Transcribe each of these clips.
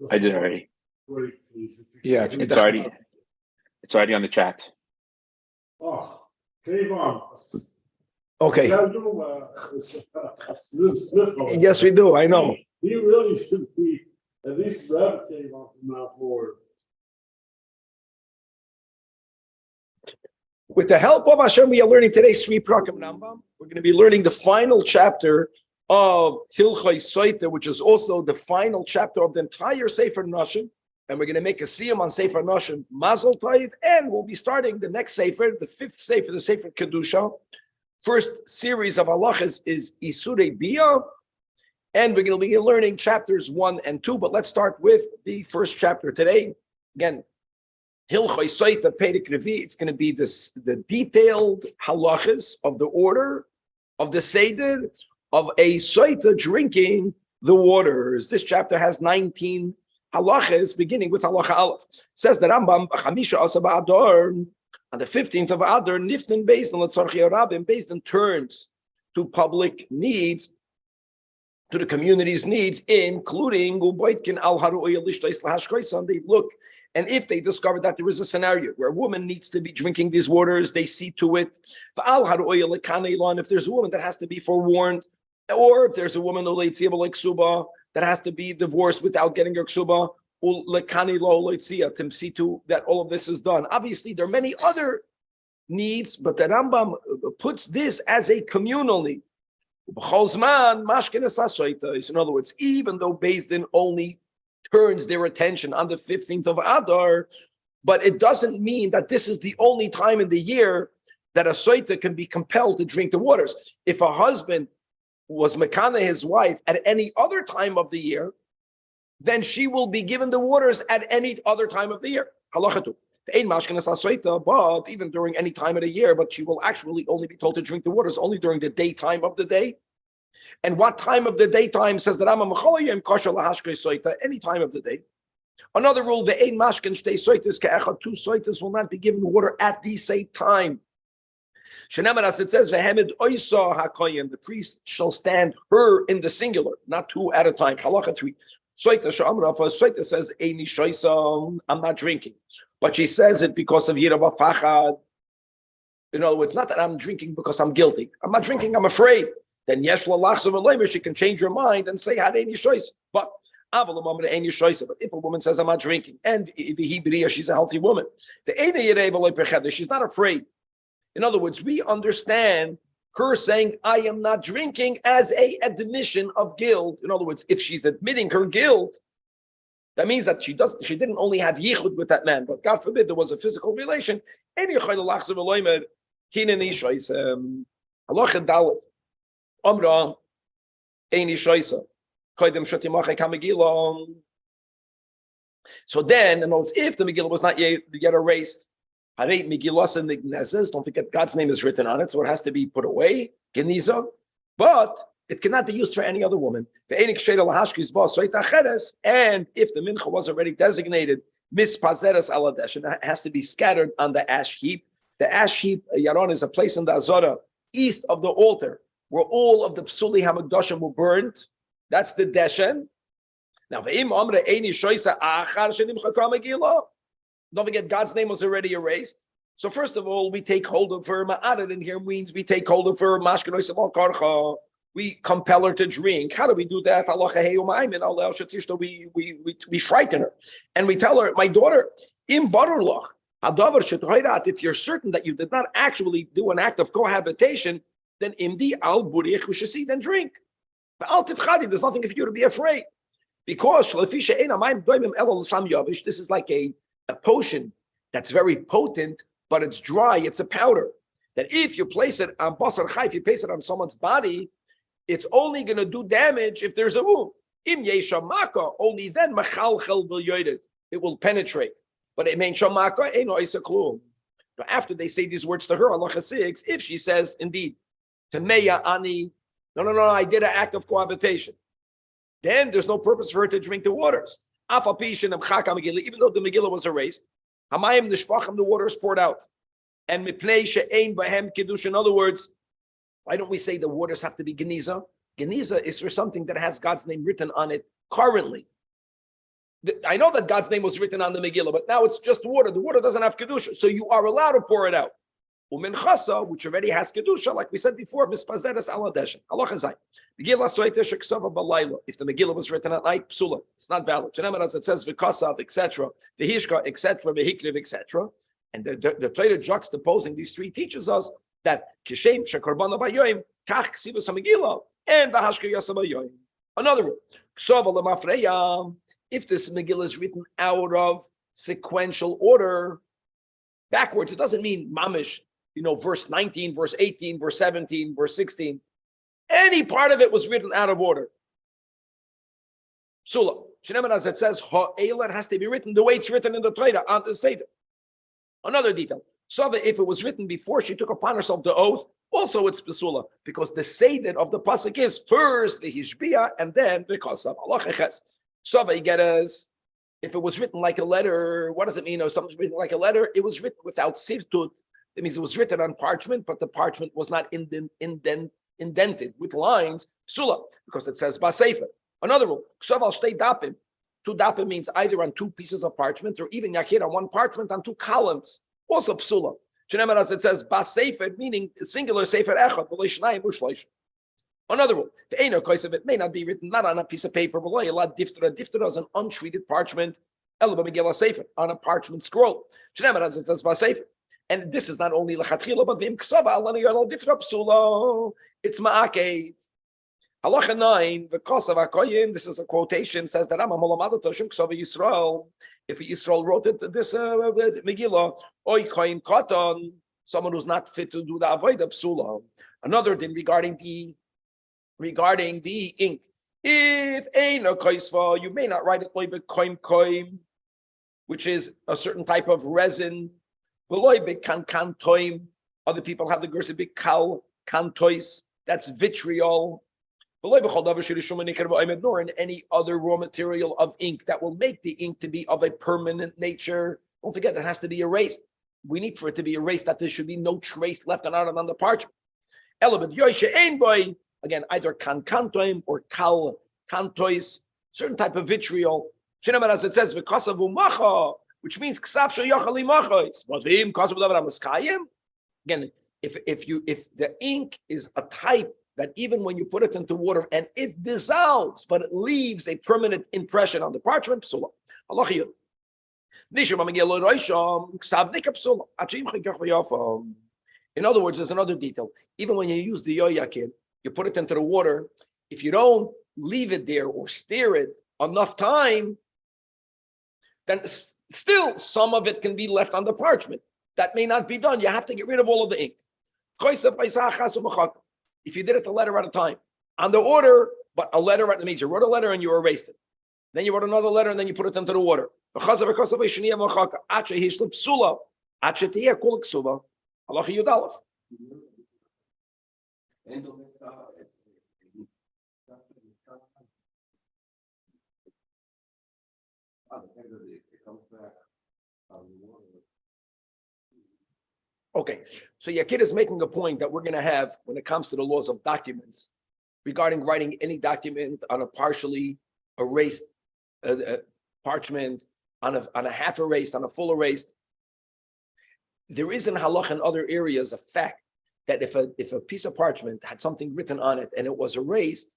I did already. Yeah, It's already on the chat. Oh, Kayvon. okay. Yes, Yes, we do. I know. He really should be at least Rabbi Kayvon from now forward. With the help of Hashem, we are learning today Sri Prakim Rambam. We're going to be learning the final chapter of Hilchai Soita, which is also the final chapter of the entire Sefer Nashim. And we're going to make a siyum on Sefer Nashim, Mazel Tov, and we'll be starting the next Sefer, the fifth Sefer, the Sefer Kedusha. First series of halachas is Isurei Bia, and we're going to be learning chapters 1 and 2. But let's start with the first chapter today. Again, Hilchai Soita Perek Revi. It's going to be the detailed halachas of the order of the Seder of a Soita drinking the waters. This chapter has 19 halachas, beginning with halacha aleph. Says the Rambam, Chamisha Asa Ba'adar, on the 15th of Adar, Nifnin based on Letzarchi Rabim, based on turns to public needs, to the community's needs, including Uboitkin Al Haru'ya Lishtais Lahashkaisan. They look, and if they discover that there is a scenario where a woman needs to be drinking these waters, they see to it. If there's a woman that has to be forewarned, or if there's a woman like Suba that has to be divorced without getting her ksuba, to see to that all of this is done. Obviously, there are many other needs, but the Rambam puts this as a communal need. In other words, even though Beis Din only turns their attention on the 15th of Adar, but it doesn't mean that this is the only time in the year that a soita can be compelled to drink the waters. If a husband was mekana his wife at any other time of the year, then she will be given the waters at any other time of the year. Halachatu. But even during any time of the year, but she will actually only be told to drink the waters only during the daytime of the day. And what time of the daytime says that any time of the day. Another rule, the ein mashkin shtei soitas ke'echad, two soitas will not be given water at the same time. As it says, the priest shall stand her in the singular, not two at a time. Halacha 3. Soita says, I'm not drinking. But she says it because of Yirava Fachad. In other words, not that I'm drinking because I'm guilty. I'm not drinking, I'm afraid. Then she can change her mind and say, but if a woman says, I'm not drinking, and she's a healthy woman, she's not afraid. In other words, we understand her saying, I am not drinking as a admission of guilt. In other words, if she's admitting her guilt, that means that she didn't only have yichud with that man, but God forbid there was a physical relation. So then, in other words, if the Megillah was not yet erased, don't forget God's name is written on it, so it has to be put away, Geniza, but it cannot be used for any other woman. And if the mincha was already designated, it has to be scattered on the ash heap. The ash heap, Yaron, is a place in the Azara, east of the altar, where all of the Psuli HaMikdashim were burned. That's the Deshen. Now, don't forget, God's name was already erased. So first of all, we take hold of her. Ma'arid in here means we take hold of her. We compel her to drink. How do we do that? We frighten her. And we tell her, my daughter, if you're certain that you did not actually do an act of cohabitation, then then drink. There's nothing for you to be afraid. Because this is like a potion that's very potent, but it's dry, it's a powder. That if you place it on basar chai, if you place it on someone's body, it's only going to do damage if there's a wound. Im yeshamaka, only then machalchel v'yoydet, it will penetrate. But it means shamaka eino isa klum. After they say these words to her, halacha 6, if she says indeed, Tameya ani, no, I did an act of cohabitation, then there's no purpose for her to drink the waters. Even though the Megillah was erased, Hamayim nishpachim, the water is poured out. And mipnei she'ein bahem kiddush. In other words, why don't we say the waters have to be geniza? Geniza is for something that has God's name written on it currently. I know that God's name was written on the Megillah, but now it's just water. The water doesn't have Kedusha, so you are allowed to pour it out. Uminchasa, which already has Kedusha, like we said before, mispazeres ala deshen. Halacha zayin. Megillah soite sheksava balayla. If the Megillah was written at night, psula, it's not valid. Shenemar, as it says, v'kasav, etc., v'hishka, etc., v'hikriv, etc. And the Torah juxtaposing these three teaches us that kishem shekorbana bayoim kach ksivus hamegillah and v'hashka yasa bayoim. Another one, ksava lemafreya. If this Megillah is written out of sequential order, backwards, it doesn't mean mamish. Verse 19, verse 18, verse 17, verse 16. Any part of it was written out of order. Sula. Shneimar, as it says, ha'eler has to be written the way it's written in the Torah, on the Seder. Another detail. Sava, if it was written before she took upon herself the oath, also it's Pesula, because the Seder of the Pasuk is first the Hishbiyah and then the Kasav. Allah Eches. Sava, you get us. If it was written like a letter, what does it mean? Or something's written like a letter, it was written without sirtut. It means it was written on parchment, but the parchment was not indented with lines. Sula, because it says Basefer. Another rule, Ksav al shtei dapim. Two dapim means either on two pieces of parchment or even yakir on one parchment on two columns. Also psula. Shenemar, as it says Basefer, meaning singular sefer echad, v'lo shnayim u'shlosh. Another rule, the eino kosev, it may not be written not on a piece of paper, v'lo yelad diftera. Diftera is an untreated parchment. Ela b'megillah sefer, on a parchment scroll. Shenemar, as it says Basefer. And this is not only lechatchila, but v'im ksava alani yadol difra psula. It's ma'akev. Halacha 9, the kosav hakoyin. This is a quotation. Says that Rambam olamad toshim ksava Yisrael. If Yisrael wrote it, this Megillah, oy koyin katan, someone who's not fit to do the avodah psula. Another thing regarding the ink. If ein a koisva, you may not write it like koim, which is a certain type of resin. Other people have the gersa big kal kantois. That's vitriol. Nor in any other raw material of ink that will make the ink to be of a permanent nature. Don't forget, it has to be erased. We need for it to be erased that there should be no trace left on the parchment. Again, either kantoim or kal kantois, certain type of vitriol. As it says, which means ksav shoyachali machos. But v'im kasav davar amaskayim. Again, if the ink is a type that even when you put it into water and it dissolves, but it leaves a permanent impression on the parchment, psula. Halachiyud. In other words, there's another detail. Even when you use the yoyakir, you put it into the water. If you don't leave it there or stir it enough time, then still some of it can be left on the parchment. That may not be done. You have to get rid of all of the ink. If you did it a letter at a time, on the order, but a letter that means you wrote a letter and you erased it. Then you wrote another letter and then you put it into the water. Okay, so Yakir is making a point that we're going to have when it comes to the laws of documents regarding writing any document on a partially erased parchment, on a half erased, on a full erased. There is in halach and other areas a fact that if a piece of parchment had something written on it and it was erased,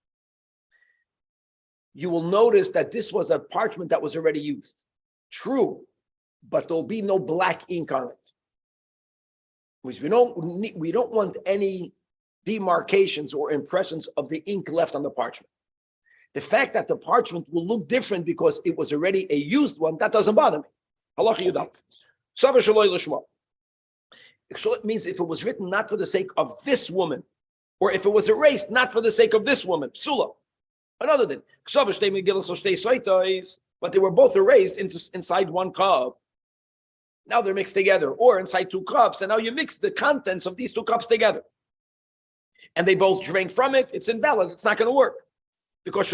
you will notice that this was a parchment that was already used. True, but there'll be no black ink on it. Which we don't want any demarcations or impressions of the ink left on the parchment. The fact that the parchment will look different because it was already a used one, that doesn't bother me. Halacha Yudalef. It means if it was written not for the sake of this woman, or if it was erased not for the sake of this woman, psula. Another thing, but they were both erased inside one cup. Now they're mixed together, or inside two cups, and now you mix the contents of these two cups together. And they both drank from it, it's invalid, it's not going to work. Because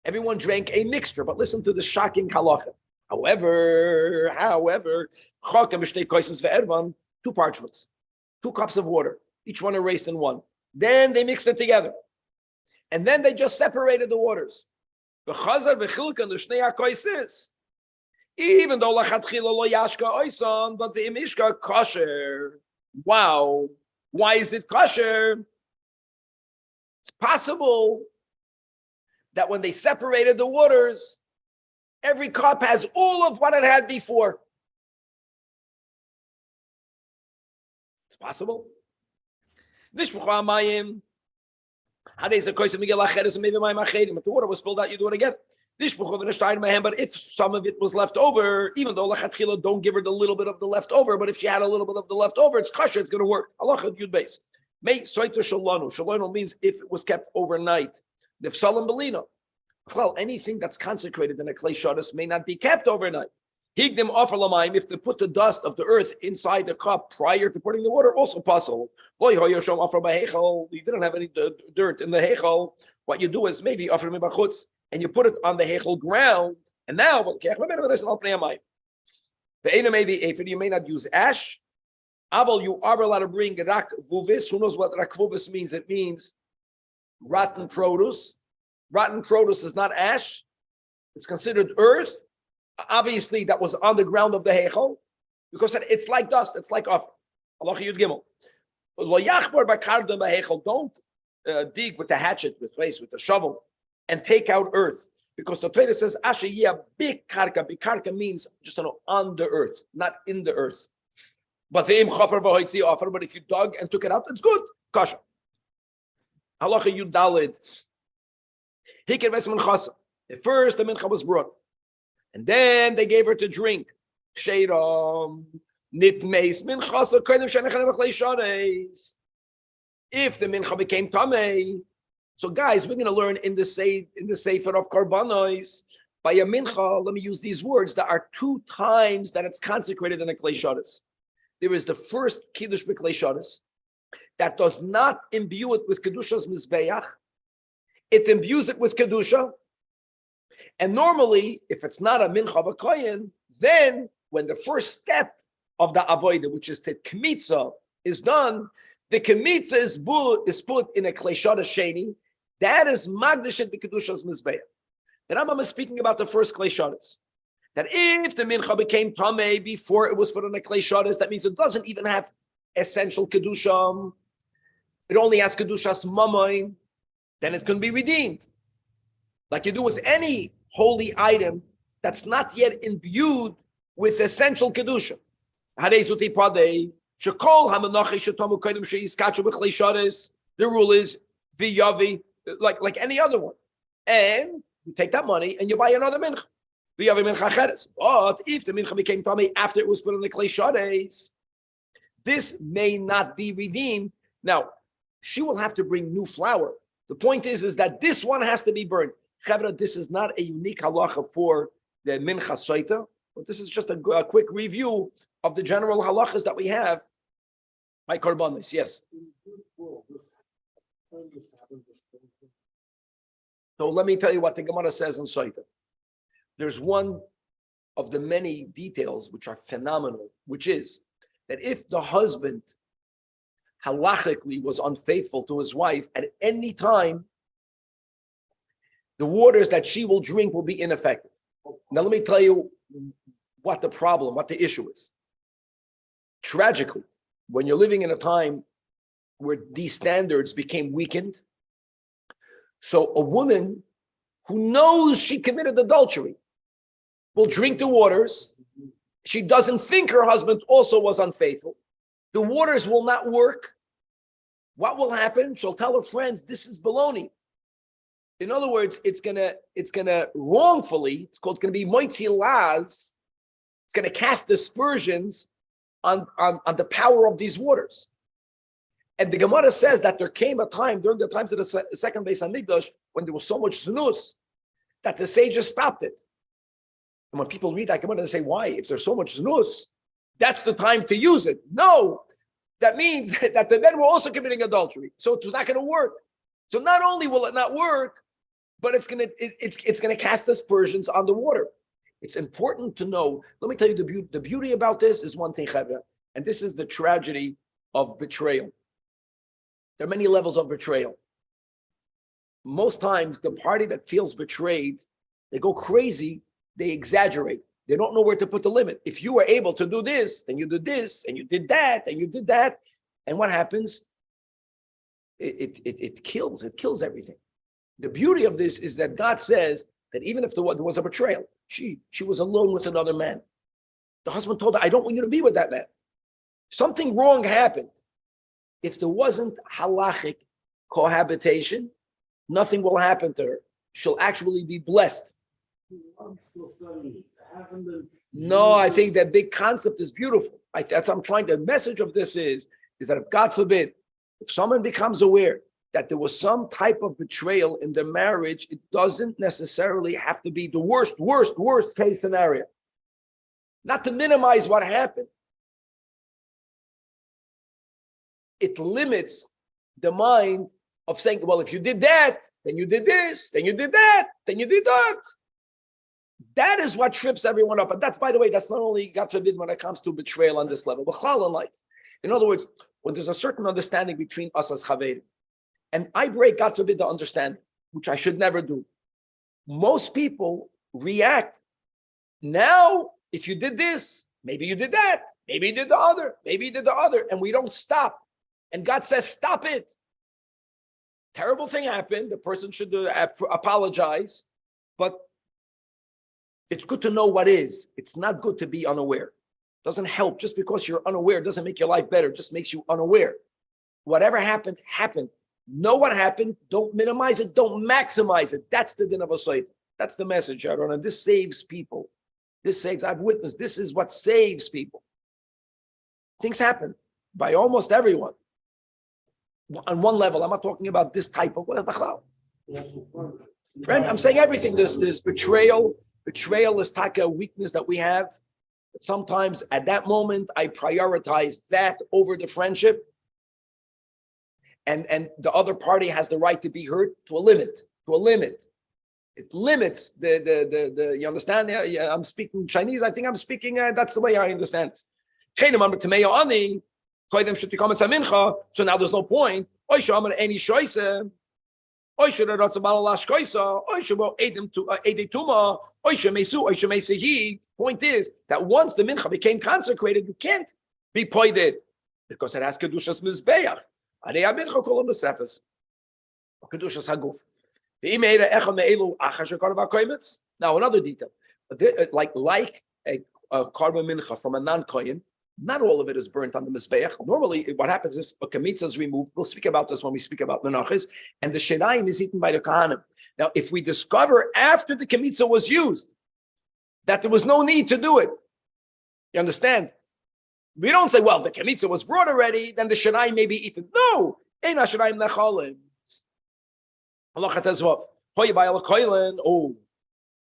everyone drank a mixture, but listen to the shocking halacha. However, two parchments, 2 cups of water, each one erased in one. Then they mixed it together. and then they just separated the waters. Even though lachatchila lo yashka oisan, but the imishka kosher. Wow. Why is it kosher? It's possible that when they separated the waters, every cup has all of what it had before. It's possible. If the water was spilled out, you do it again. But if some of it was left over, even though lachatchila don't give her the little bit of the leftover, but if she had a little bit of the leftover, it's kosher, it's going to work. Allah Yud Beis. May soiter shalanu. Shalanu means if it was kept overnight. Nefsalim belino. Anything that's consecrated in a clay shodas may not be kept overnight. Higdim offer lamaim, if they put the dust of the earth inside the cup prior to putting the water, also possible. You didn't have any dirt in the hechel. What you do is maybe offer mibachutz, and you put it on the hechel ground, and now you may not use ash. Aval, you are allowed to bring rak vuvis. Who knows what rak vuvis means? It means rotten produce. Rotten produce is not ash. It's considered earth. Obviously, that was on the ground of the hechel, because it's like dust. It's like offer. Allah Yud Gimel. Don't dig with the hatchet, with the shovel, and take out earth, because the Torah says asher big karka. Big karka means just on the earth, not in the earth. But if you dug and took it out, it's good. Kasha. Halacha Yud Daled. At first, the mincha was brought, and then they gave her to drink. Sheiram nitmeis minchasa kodim shenechem b'chlei shadeis. If the mincha became tamei, so guys, we're going to learn in the sefer of karbanos by a mincha. Let me use these words. There are 2 times that it's consecrated in a klei shadeis. There is the first kiddush b'klei shadeis that does not imbue it with kedusha's mizbeach. It imbues it with kedusha. And normally, if it's not a mincha v'koyin, then when the first step of the avodah, which is the kmitza, is done, the kmitza is put in a klei shadeis sheni. That is magdashet b'kedusha's mizbeach. The Rambam is speaking about the first klei shadeis. That if the mincha became tamei before it was put on a klei shadeis, that means it doesn't even have essential kedusha. It only has kedushas mamoin. Then it can be redeemed, like you do with any holy item that's not yet imbued with essential kedusha. The rule is v'yavi, like any other one, and you take that money and you buy another mincha. V'yavi mincha cheres. But if the mincha became tamei after it was put on the klei shadeis, this may not be redeemed. Now, she will have to bring new flour. The point is that this one has to be burned. Chavra, this is not a unique halacha for the mincha soita, but this is just a quick review of the general halachas that we have by korbanos. Yes. So let me tell you what the Gemara says in soita. There's one of the many details which are phenomenal, which is that if the husband halachically was unfaithful to his wife at any time, the waters that she will drink will be ineffective. Now let me tell you what the issue is. Tragically, when you're living in a time where these standards became weakened, so a woman who knows she committed adultery will drink the waters. She doesn't think her husband also was unfaithful. The waters will not work. What will happen? She'll tell her friends, this is baloney. In other words, it's gonna wrongfully, it's gonna be moitzi laz. It's gonna cast aspersions on the power of these waters. And the Gemara says that there came a time during the times of the second Beis Hamikdash when there was so much znus that the sages stopped it. And when people read that Gemara, they say, why? If there's so much znus, that's the time to use it. No, that means that the men were also committing adultery. So it's not going to work. So not only will it not work, but it's going to cast aspersions on the water. It's important to know. Let me tell you the beauty about this is one thing, Chavra, and this is the tragedy of betrayal. There are many levels of betrayal. most times the party that feels betrayed, they go crazy, they exaggerate. They don't know where to put the limit. If you were able to do this, then you did this, and you did that, and you did that. And what happens? It kills everything. The beauty of this is that God says that even if there was a betrayal, she was alone with another man. The husband told her, I don't want you to be with that man. Something wrong happened. If there wasn't halachic cohabitation, nothing will happen to her. She'll actually be blessed. I'm still studying it. Hasn't been. No, I think that big concept is beautiful. That's what I'm trying. The message of this is that if God forbid, if someone becomes aware that there was some type of betrayal in the marriage, it doesn't necessarily have to be the worst case scenario. Not to minimize what happened. It limits the mind of saying, well, if you did that, then you did this, then you did that, then you did that. That is what trips everyone up. And that's, by the way, that's not only, God forbid, when it comes to betrayal on this level, but in life. In other words, when there's a certain understanding between us as Chaverim, and I break, God forbid, the understanding, which I should never do. Most people react. Now, if you did this, maybe you did that, maybe you did the other, maybe you did the other, and we don't stop. And God says, stop it. Terrible thing happened. The person should apologize, but it's good to know what is. It's not good to be unaware. Doesn't help. Just because you're unaware doesn't make your life better. Just makes you unaware. Whatever happened, happened. Know what happened. Don't minimize it. Don't maximize it. That's the din of a site. That's the message, Aaron. And this saves people. This saves. I've witnessed. This is what saves people. Things happen by almost everyone. On one level, I'm not talking about this type of friend. I'm saying everything. There's betrayal. Betrayal is like a weakness that we have. But sometimes at that moment, I prioritize that over the friendship. And the other party has the right to be hurt to a limit. It limits the you understand? Yeah, I'm speaking Chinese. I think I'm speaking, that's the way I understand this. So now there's no point. Point is that once the mincha became consecrated, you can't be poided because it has kedushas mizbeach. Kedushas haguf. Now another detail, like a korban mincha from a non-kohen, not all of it is burnt on the mizbeach. Normally, what happens is a kamitza is removed. We'll speak about this when we speak about menachos, and the shirayim is eaten by the kahanim. Now, if we discover after the kamitza was used that there was no need to do it, you understand? We don't say, well, the kamitza was brought already, then the shirayim may be eaten. No, ein hashirayim nechalim. Oh,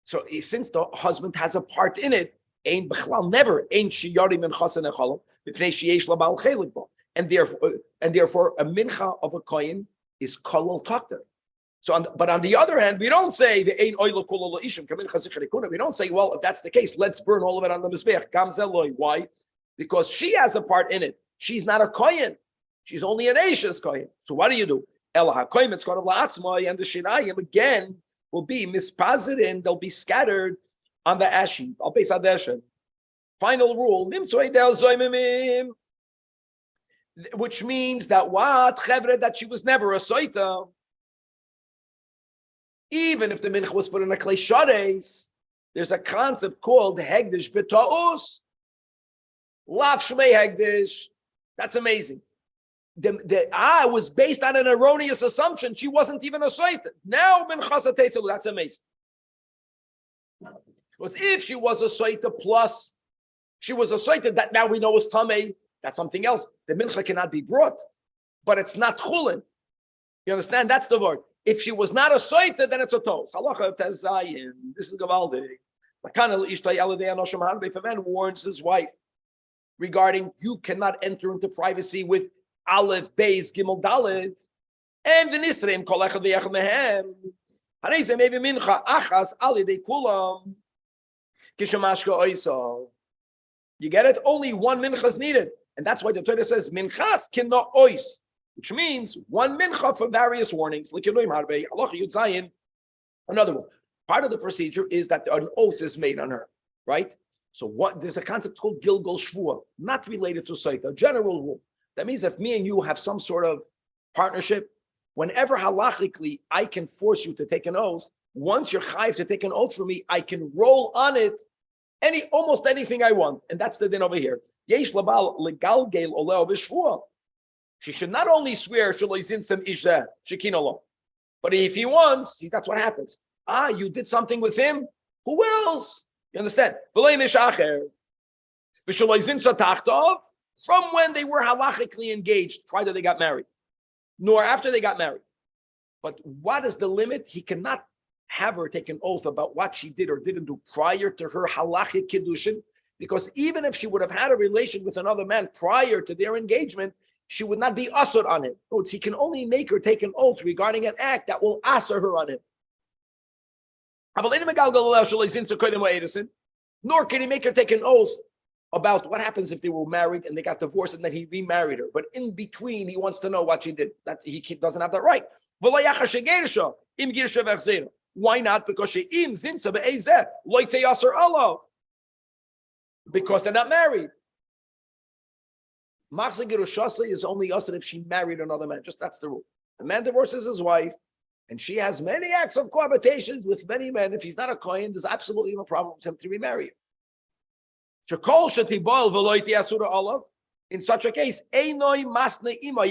so since the husband has a part in it, and therefore a mincha of a kohen is kolol takter. So, but on the other hand, we don't say we don't say, well, if that's the case, let's burn all of it on the mizbeach. Why? Because she has a part in it. She's not a kohen. She's only an Ashes kohen. So what do? El hakohen it's called la'atzmai, and the shirayim again will be mispazitin. They'll be scattered on the ashi. I'll base adeshin. Final rule, which means that that she was never a soita. Even if the mincha was put in a klei shades, there's a concept called hegdish b'ta'us. Lav shmei hegdish. That's amazing. The was based on an erroneous assumption. She wasn't even a soita. Now mincha tetzelu. That's amazing. Because if she was a soita plus she was a soita that now we know is tamei, that's something else. The mincha cannot be brought, but it's not chulin. You understand? That's the word. If she was not a soita, then it's a tos. Halacha tezayin. This is gavaldik. If a man warns his wife regarding you cannot enter into privacy with Aleph, Beis, Gimel, Dalet, and the Nisreim kol echad v'yechad mehem. Harei maybe mincha achas ali de kulam. You get it? Only one mincha is needed. And that's why the Torah says, minchas kinna ois. which means one mincha for various warnings. Another one. Part of the procedure is that an oath is made on her, right? So what? There's a concept called Gilgul Shvua, not related to Saita, a general rule. That means if me and you have some sort of partnership, whenever halachically I can force you to take an oath, once you're chayiv to take an oath from me, I can roll on it almost anything I want. And that's the din over here. Yesh labal legalgel oleo b'shvua. She should not only swear shaloizinsem ishzeh shekinolo, but if he wants, see, that's what happens. You did something with him. Who else? You understand? From when they were halachically engaged, prior to they got married, nor after they got married. But what is the limit? He cannot have her take an oath about what she did or didn't do prior to her halachic kiddushin, because even if she would have had a relation with another man prior to their engagement, she would not be ushered on him. He can only make her take an oath regarding an act that will usher her on him. Nor can he make her take an oath about what happens if they were married and they got divorced and then he remarried her. But in between, he wants to know what she did. That he doesn't have that right. Why not? Because they're not married. Machzeh Gerushasa is only usher if she married another man. Just that's the rule. A man divorces his wife, and she has many acts of cohabitations with many men. If he's not a kohen, there's absolutely no problem with him to remarry her. In such a case, he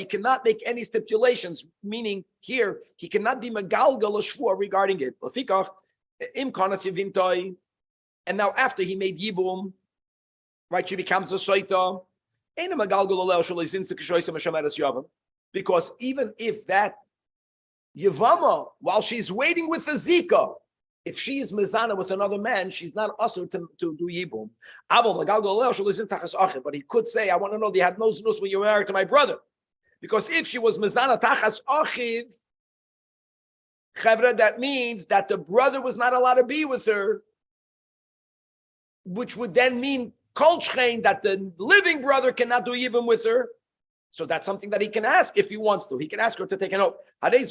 cannot make any stipulations, meaning here, he cannot be megalgal shvua regarding it. And now after he made yibum, right, she becomes a soita. Because even if that Yavama, while she's waiting with the Zika, if she is mezana with another man, she's not usher to do yibum. But he could say, I want to know, they had no znus when you were married to my brother. Because if she was mezana tachas achiv, that means that the brother was not allowed to be with her, which would then mean kolchchein, that the living brother cannot do yibum with her. So that's something that he can ask if he wants to. He can ask her to take an oath. He can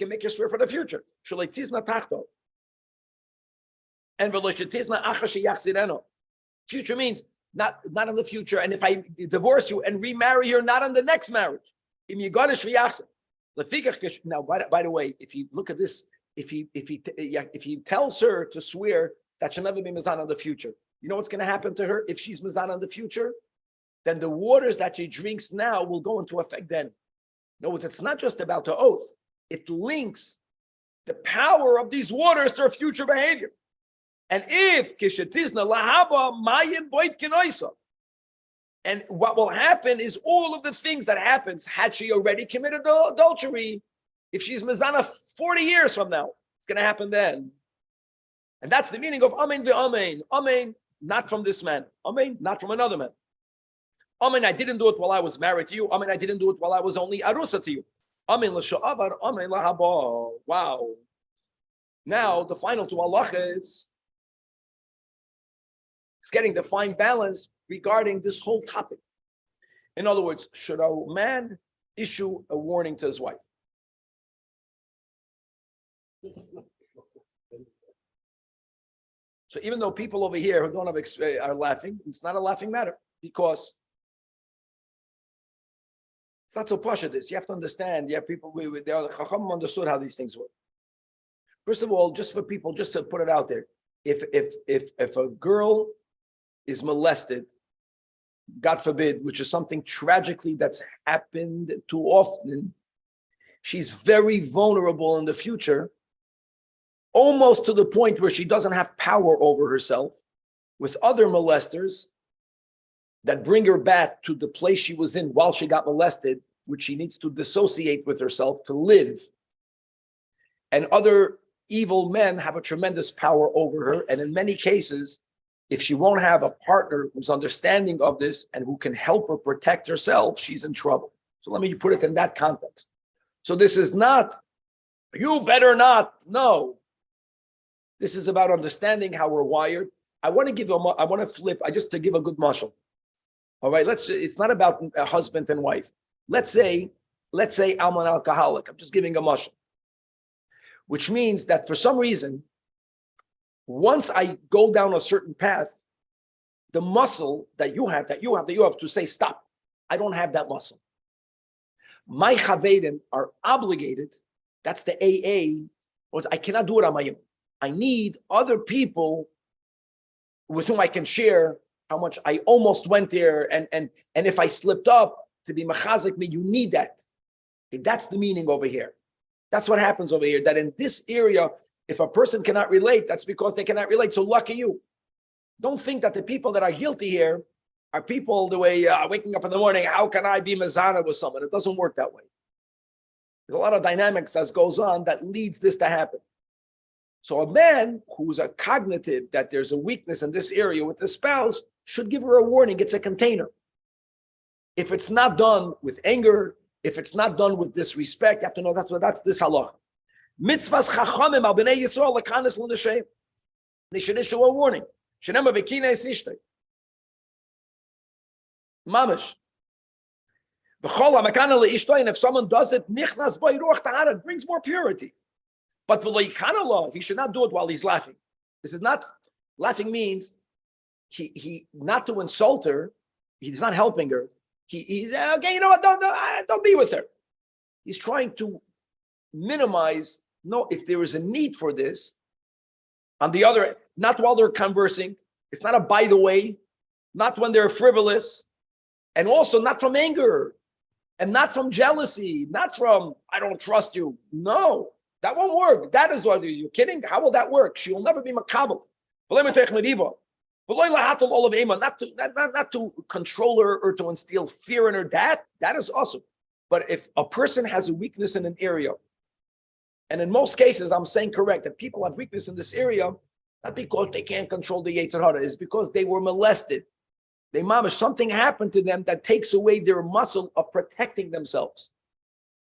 make her swear for the future. And future means not in the future. And if I divorce you and remarry her, not on the next marriage. Now, by the way, if you look at this, if he tells her to swear that she'll never be mizan in the future, you know what's going to happen to her if she's mizan in the future? Then the waters that she drinks now will go into effect then. No, it's not just about the oath. It links the power of these waters to her future behavior. And if kishetizna lahaba mayim boit kenoisa, and what will happen is all of the things that happens had she already committed adultery. If she's mezana 40 years from now, it's going to happen then. And that's the meaning of amen ve'amen. Amen, not from this man. Amen, not from another man. Amen, I didn't do it while I was married to you. Amen, I didn't do it while I was only arusa to you. Amen l'sha'avar, amen lahaba. Wow. Now, the final two halachas is getting the fine balance regarding this whole topic. In other words, should a man issue a warning to his wife? So even though people over here who don't have are laughing, it's not a laughing matter, because it's not so posh at this. You have to understand. You have people, the Chacham understood how these things work. First of all, just for people, just to put it out there, if a girl is molested, God forbid, which is something tragically that's happened too often, she's very vulnerable in the future, almost to the point where she doesn't have power over herself, with other molesters that bring her back to the place she was in while she got molested, which she needs to dissociate with herself to live. And other evil men have a tremendous power over her. And in many cases, if she won't have a partner who's understanding of this and who can help her protect herself, she's in trouble. So let me put it in that context. So this is not You better not. No. This is about understanding how we're wired. I want to flip, just to give a good mashal. All right, it's not about a husband and wife. Let's say I'm an alcoholic. I'm just giving a mashal. Which means that for some reason, once I go down a certain path, the muscle that you have to say, stop. I don't have that muscle. My chavedim are obligated. That's the AA. I cannot do it on my own. I need other people with whom I can share how much I almost went there, and if I slipped up, to be machazik me, you need that. Okay, that's the meaning over here. That's what happens over here. That in this area, if a person cannot relate, that's because they cannot relate. So lucky you. Don't think that the people that are guilty here are people the way waking up in the morning. How can I be mezana with someone? It doesn't work that way. There's a lot of dynamics that goes on that leads this to happen. So a man who's a cognitive that there's a weakness in this area with the spouse should give her a warning. It's a container. If it's not done with anger, if it's not done with disrespect, you have to know that's this halacha. Mitzvahs chachamim al bnei Yisrael lekanis l'nashem. They should issue a warning. Shenema v'kina esishtei. Mamish. V'chol ha'makana le'ishtei, and if someone does it, nichnas b'ay ruach tahara, it brings more purity. But v'leikana lo, he should not do it while he's laughing. This is not, laughing means he not to insult her, he's not helping her. He's okay, you know what, don't be with her. He's trying to minimize, no, if there is a need for this, on the other, not while they're conversing, it's not a by the way, not when they're frivolous, and also not from anger, and not from jealousy, not from, I don't trust you. No, that won't work. That is what, you're kidding? How will that work? She will never be makabel. Not to control her or to instill fear in her. That is awesome. But if a person has a weakness in an area, and in most cases, I'm saying correct, that people have weakness in this area, not because they can't control the Yetzer Hara, it's because they were molested. Something happened to them that takes away their muscle of protecting themselves.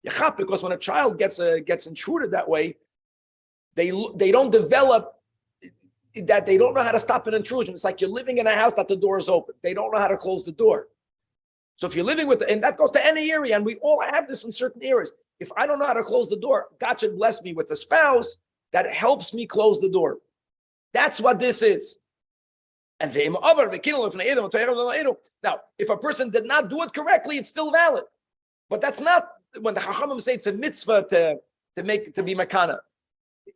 Because when a child gets intruded that way, they don't develop that, they don't know how to stop an intrusion. It's like you're living in a house that the door is open. They don't know how to close the door. So if you're living with, and that goes to any area, and we all have this in certain areas. If I don't know how to close the door, God should bless me with a spouse that helps me close the door. That's what this is. And now, if a person did not do it correctly, it's still valid. But that's not, when the Chachamim say it's a mitzvah to be makana.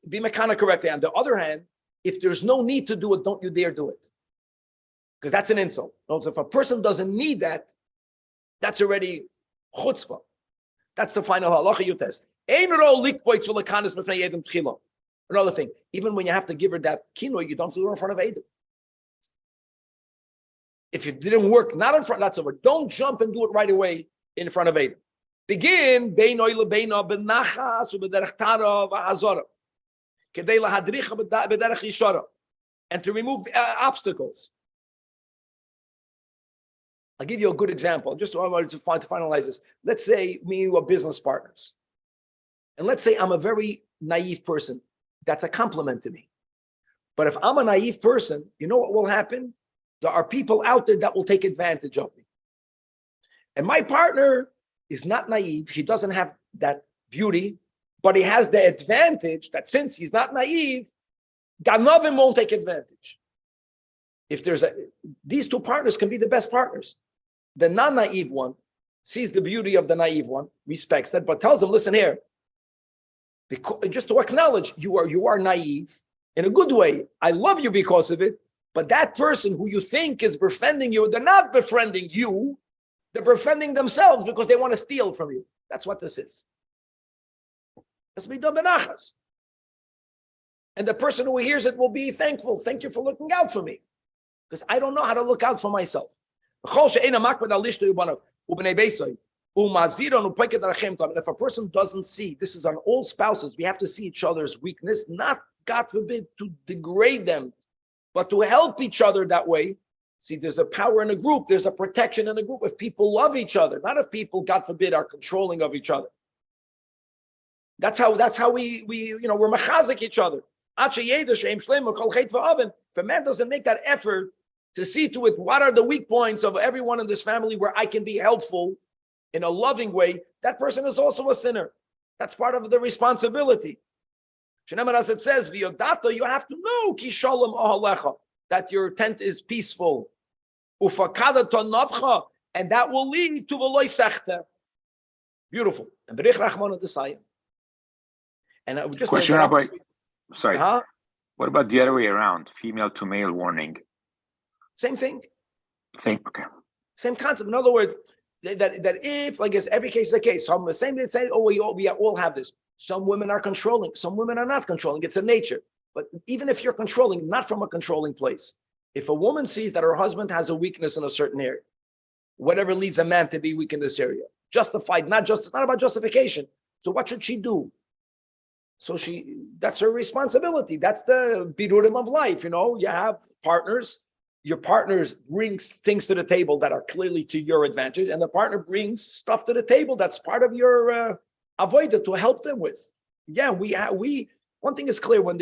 Be makana correctly. On the other hand, if there's no need to do it, don't you dare do it. Because that's an insult. Also, if a person doesn't need that, that's already chutzpah. That's the final halacha you test. Another thing, even when you have to give her that kino, you don't have to do it in front of Adam. If it didn't work, not in front, that's over. Don't jump and do it right away in front of Adam. Begin beinoy lebeino benachas ubederech tara v'hazara. And to remove obstacles. I'll give you a good example. Just I wanted to finalize this. Let's say me and you are business partners. And let's say I'm a very naive person. That's a compliment to me. But if I'm a naive person, you know what will happen? There are people out there that will take advantage of me. And my partner is not naive. He doesn't have that beauty. But he has the advantage that since he's not naive, Ganavim won't take advantage. If these two partners can be the best partners. The non-naive one sees the beauty of the naive one, respects that, but tells him, listen here, just to acknowledge you are naive in a good way. I love you because of it, but that person who you think is befriending you, they're not befriending you, they're befriending themselves because they want to steal from you. That's what this is. And the person who hears it will be thankful. Thank you for looking out for me. Because I don't know how to look out for myself. And if a person doesn't see, this is on all spouses, we have to see each other's weakness, not, God forbid, to degrade them, but to help each other that way. See, there's a power in a group. There's a protection in a group if people love each other, not if people, God forbid, are controlling of each other. That's how we we're machazik each other. If a man doesn't make that effort to see to it what are the weak points of everyone in this family where I can be helpful in a loving way, that person is also a sinner. That's part of the responsibility. As it says, V'yodata, you have to know ki shalom ahalecha, that your tent is peaceful. Ufakada tonavcha, and that will lead to v'loy sechta. Beautiful. And berich rachmana desayim. And I would just question, Rabbi. Sorry. Huh? What about the other way around? Female to male warning. Same thing. Same. Okay. Same concept. In other words, that if, like it's every case is a case, some the same they say, oh, we all have this. Some women are controlling, some women are not controlling. It's a nature. But even if you're controlling, not from a controlling place, if a woman sees that her husband has a weakness in a certain area, whatever leads a man to be weak in this area, justified, it's not about justification. So what should she do? So that's her responsibility. That's the birurim of life. You have partners. Your partner brings things to the table that are clearly to your advantage, and the partner brings stuff to the table that's part of your avodah to help them with. Yeah, we. One thing is clear: when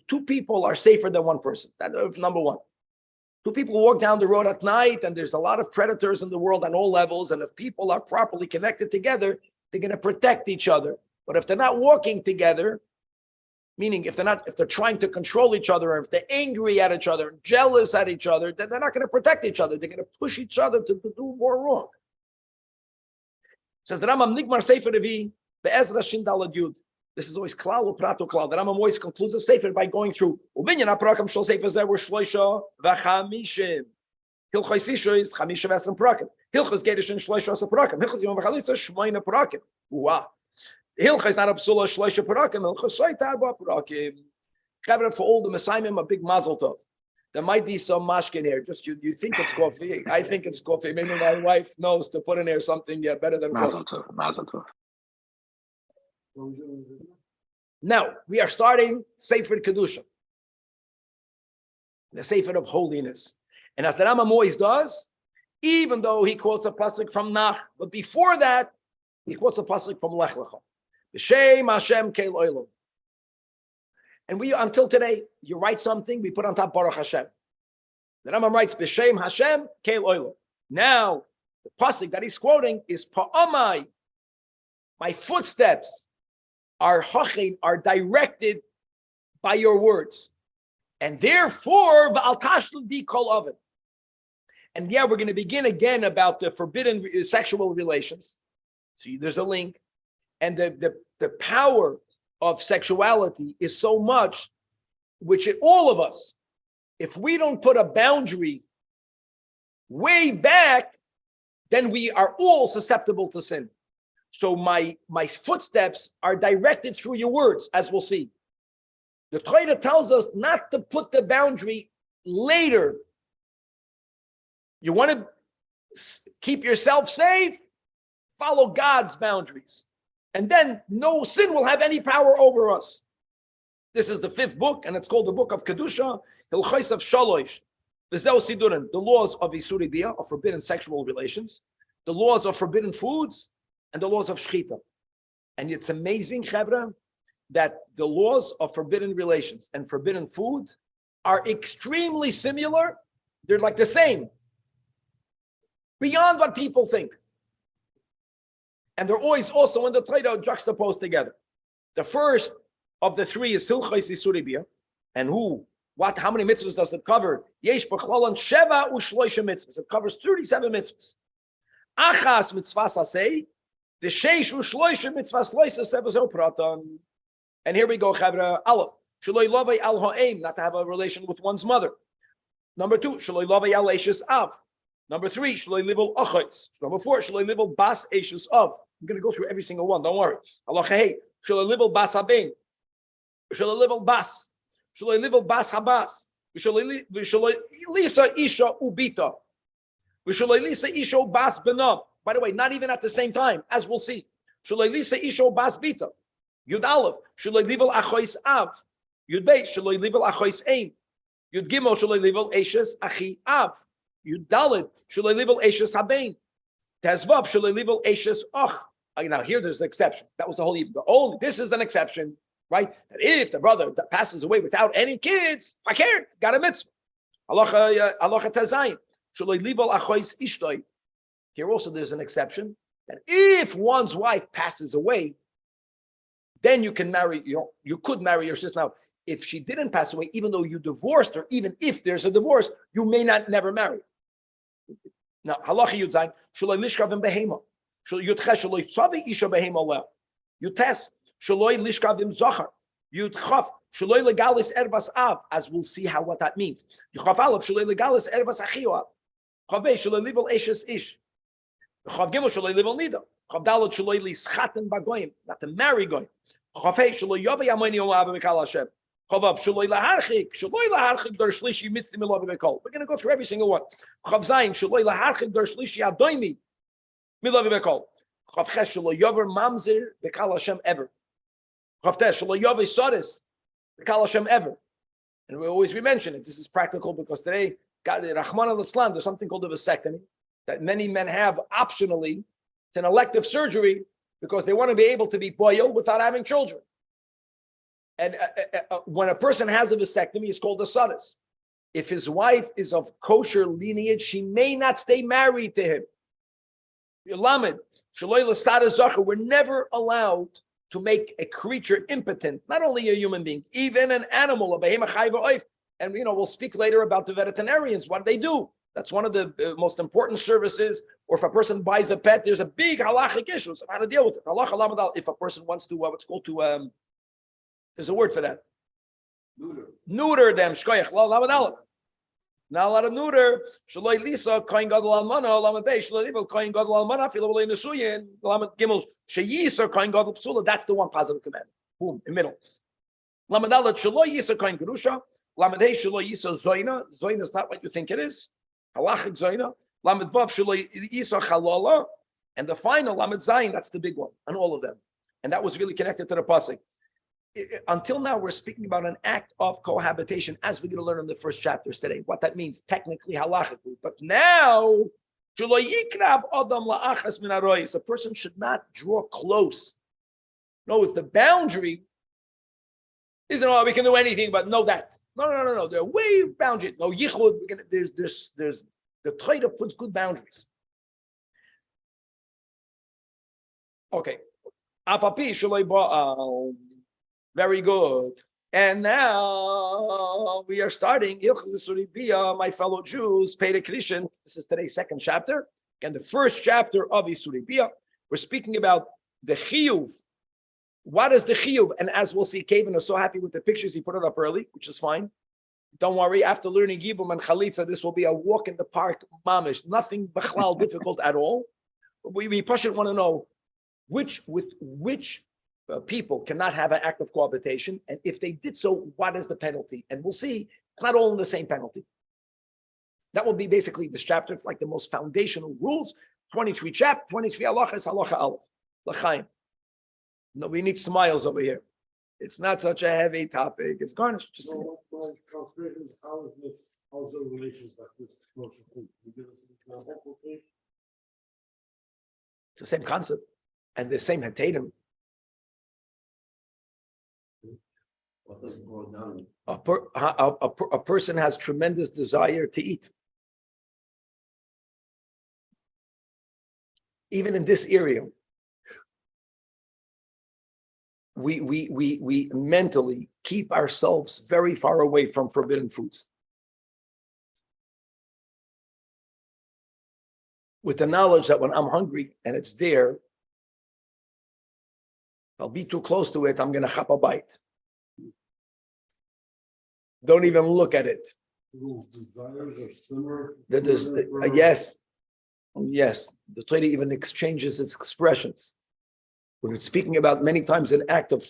two people are safer than one person. That's number one. Two people walk down the road at night, and there's a lot of predators in the world on all levels. And if people are properly connected together, they're going to protect each other. But if they're not working together, meaning if they're trying to control each other, or if they're angry at each other, jealous at each other, then they're not going to protect each other. They're going to push each other to do more wrong. It says the Rambam Nigmar Sefer Revi Be'ezra Shin Dalad Yud. This is always klal or prato klal. The Rambam always concludes the Sefer by going through Ubinyan Aprakam Shol Sefer Zer were Shloisha v'Chamishim. Hilchos Isha is Chamisha v'Esrim Prakim. Hilchos Gedushin Shloisha Asa Prakim. Hilchos Yom v'Chalitza Shmoina Prakim. Wow. Hilchos not a psula Shloisha Prakim. Hilchos Soit Arba Prakim. For all the Messiahim, a big mazel tov. There might be some mashkin here. Just you think it's coffee. I think it's coffee. Maybe my wife knows to put in here something better than Mazel coffee. tov. Mazel tov. Now we are starting Sefer Kedusha, the Sefer of holiness. And as the Rambam always does, even though he quotes a pasuk from Nach, but before that, he quotes a pasuk from Lech Lecha. B'Shem Hashem Keil Olam. And we, until today, you write something, we put on top Baruch Hashem. The Rambam writes, B'Shem Hashem Keil Olam. Now, the pasuk that he's quoting is Pa'amai. My footsteps are directed by your words. And therefore, V'al tashlu bi kol oven. And we're going to begin again about the forbidden sexual relations. See, there's a link. And the power of sexuality is so much, which all of us, if we don't put a boundary way back, then we are all susceptible to sin. So my footsteps are directed through your words, as we'll see. The Torah tells us not to put the boundary later. You want to keep yourself safe? Follow God's boundaries. And then no sin will have any power over us. This is the 5th book, and it's called the Book of Kedusha, Hilchos of Shalosh, V'zeu Sidurim, the laws of Isuri Bia, of forbidden sexual relations, the laws of forbidden foods, and the laws of Shechita. And it's amazing, Chevra, that the laws of forbidden relations and forbidden food are extremely similar. They're like the same, beyond what people think. And they're always also in the Torah juxtaposed together. The first of the 3 is Hilchos Isuri Bia. And how many mitzvahs does it cover? Yesh b'chlalan sheva u'shloisha mitzvahs. It covers 37 mitzvahs. Achas mitzvahs asei, the sheish u'shloisha mitzvahs loisa sevazo pratan. And here we go, Chavra Aleph. Shaloi lovei al ha'em, not to have a relation with one's mother. Number 2, shaloi lovei al eishes av. Number 3, shaloi livel achos. Number 4, shaloi livel bas eishes av. I'm going to go through every single one, don't worry. Allah hey, shaloi livel bas haben. Shaloi livel bas. Shaloi livel bas habas. Shaloi lisa isha ubita. Shaloi lisa isha bas benam. By the way, not even at the same time, as we'll see. Shaloi lisa isha bas bita. Yud Aleph, shaloi livel achois av. Yud Beis, shaloi livel achois aim. Yud Gimel, shaloi livel eishes achi av. Yud Dalet, shaloi livel eishes habein. Tezvav, shaloi livel eishes och Now here there's an exception. That was the whole. This is an exception, right? That if the brother that passes away without any kids, I care, got a mitzvah. Halacha tazayin. Here also there's an exception that if one's wife passes away, then you can marry. You could marry your sister. Now, if she didn't pass away, even though you divorced her, even if there's a divorce, you may not never marry. Now, halacha yudzayin shaloi lishkavim behema. Yudches shaloi tzavi isha behema leh. Yutes shaloi lishkavim zachar. Yudchaf shaloi legalis ervas av. As we'll see what that means. Yudchaf alav shaloi legalis ervas achio av. Chavei shaloi livol eshes ish. Chav gimel shaloi livol nida. Chav dalot shaloi lischaten bagoyim. Not to marry goyim. Chavei shaloi yavei amoni olav v'kal Hashem. Chavav shaloi laharchik dar shlishi mitzvah milav v'kol. We're going to go through every single one. Chav zayin shaloi laharchik dar shlishi adoimi milav v'kol. Chav ches shaloi yaver mamzer v'kal Hashem ever. Chav tes shaloi yaver soris v'kal Hashem ever. And we mention it. This is practical because today, Rahman al-Islam, there's something called a vasectomy that many men have optionally. It's an elective surgery because they want to be able to be boyo without having children. And when a person has a vasectomy, it's called a sadis. If his wife is of kosher lineage, she may not stay married to him. We're never allowed to make a creature impotent, not only a human being, even an animal, a behema chai v'oif. And we'll speak later about the veterinarians, what they do. That's one of the most important services. Or if a person buys a pet, there's a big halachic issue of how to deal with it. If a person wants to, what's called to, there's a word for that. Neuter them. Shkoyach. Not allowed to neuter. Shaloi lisa kohen gadol almana. Lamed bei shaloi livol kohen gadol almana. Filo v'lei nesuyin. Lamed gimel sheyisa kohen gadol psula. That's the one positive commandment. Boom, in middle. Lamed aleph shaloi yisa kohen gerusha. Lamed hey shaloi yisa zoyna. Zoyna is not what you think it is. Halachic zoyna. Lamed vav shaloi yisa chalala. And the final lamed zayin. That's the big one on all of them. And that was really connected to the pasuk. Until now, we're speaking about an act of cohabitation, as we're going to learn in the first chapters today, what that means technically, halachically. But now, a person should not draw close. No, it's the boundary. Isn't we can do anything, but know that. No. They're way boundary. No yichud. There's the Torah puts good boundaries. Okay. Very good. And now we are starting, my fellow Jews, pay the Christian. This is today's second chapter. And the first chapter of Isuribiyah, we're speaking about the chiyuv. What is the chiyuv? And as we'll see, Kevin is so happy with the pictures. He put it up early, which is fine. Don't worry, after learning Yibum and Chalitza, this will be a walk in the park, mamish. Nothing b'chlal difficult at all. We Pashut want to know which people cannot have an act of cohabitation, and if they did so, what is the penalty? And we'll see, not all in the same penalty. That will be basically this chapter. It's like the most foundational rules. 23 halachas, halacha aleph. L'chaim. No, we need smiles over here. It's not such a heavy topic. It's garnished. Just how's the relations like this? It's the same concept and the same hatadim. A person has tremendous desire to eat. Even in this area, we mentally keep ourselves very far away from forbidden foods. With the knowledge that when I'm hungry and it's there, I'll be too close to it, I'm going to chap a bite. Don't even look at it. Yes. The Torah even exchanges its expressions. When it's speaking about many times an act of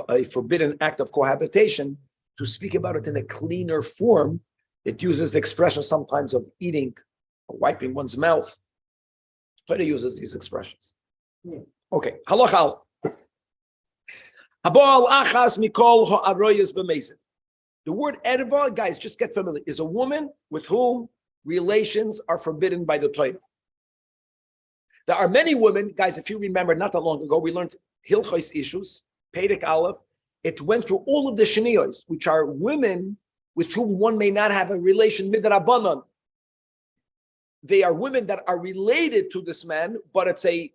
a forbidden act of cohabitation, to speak about it in a cleaner form, it uses the expression sometimes of eating or wiping one's mouth. The Torah uses these expressions. Okay. Halachal. Habal achas mikol ha'aroyes b'mezid. The word erva, guys, just get familiar, is a woman with whom relations are forbidden by the Torah. There are many women, guys, if you remember, not that long ago, we learned Hilchos issues, Perek Aleph. It went through all of the Sheniyos, which are women with whom one may not have a relation midrabanan. They are women that are related to this man, but it's a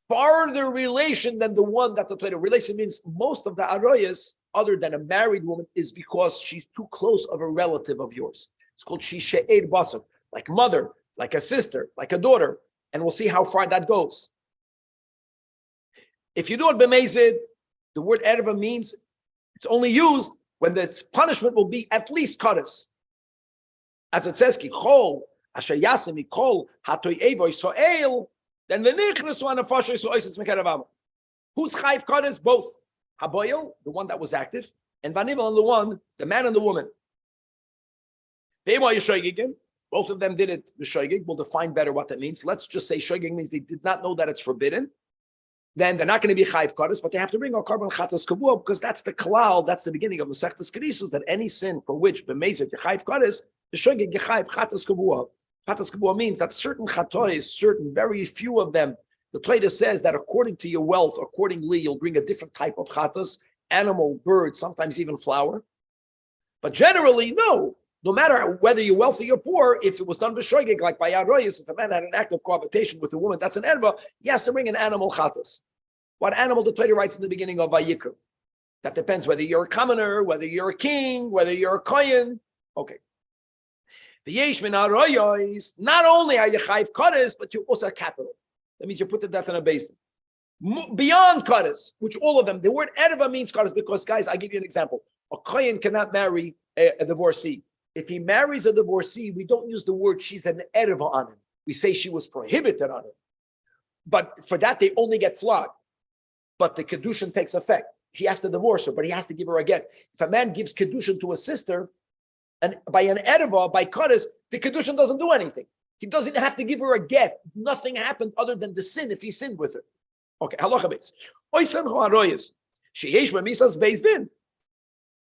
farther relation than the one that the Torah relation means. Most of the arayas, other than a married woman, is because she's too close of a relative of yours. It's called shishe'ed basar, like mother, like a sister, like a daughter, and we'll see how far that goes. If you do it b'mezid, the word erva means it's only used when the punishment will be at least kadis. As it says, ki chol asher yasim mikol hatoy evo Yisrael, then the nichnasu anafasha Yisrael mekeravam. Who's chayv kadis? Both haboyel, the one that was active, and vanival, the man and the woman. Both of them did it with shoygig. We'll define better what that means. Let's just say shoygig means they did not know that it's forbidden. Then they're not going to be chayiv kadis, but they have to bring a carbon chatas kavua, because that's the klal, that's the beginning of the Masechtas Kerisus, that any sin for which b'mezid chayiv kadis, the shoygig chayiv chatas kavua. Chatas kavua means that certain chatois, certain very few of them, the Torah says that according to your wealth, accordingly, you'll bring a different type of chatas, animal, bird, sometimes even flower. But generally, no. No matter whether you're wealthy or poor, if it was done b'shoigig, like by Aroyas, if a man had an act of cohabitation with a woman, that's an erva, he has to bring an animal chatos. What animal the Torah writes in the beginning of Vayikra? That depends whether you're a commoner, whether you're a king, whether you're a kohen. Okay. The yesh min Aroyas, not only are you chayv kodes, but you also have capital. That means you put to death in a basin. Beyond kodes, which all of them, the word erva means kodes because, guys, I'll give you an example. A kohen cannot marry a divorcee. If he marries a divorcee, we don't use the word she's an erva on him. We say she was prohibited on him. But for that, they only get flogged. But the kedushin takes effect. He has to divorce her, but he has to give her a get. If a man gives kedushin to a sister, and by an erva, by kaddish, the kedushin doesn't do anything. He doesn't have to give her a get. Nothing happened other than the sin if he sinned with her. Okay, halacha beis. Oisan ho'aroyes. Sheyesh b'misas beis din.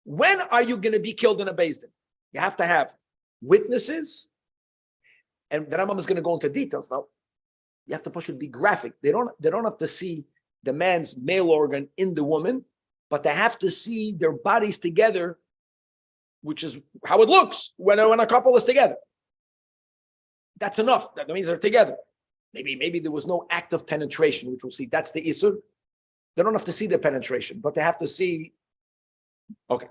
When are you going to be killed in a beis din? You have to have witnesses, and the Rambam is going to go into details now. You have to push it, be graphic. They don't have to see the man's male organ in the woman, but they have to see their bodies together, which is how it looks when a couple is together. That's enough. That means they're together. Maybe there was no act of penetration, which we'll see. That's the isur. They don't have to see the penetration, but they have to see. Okay,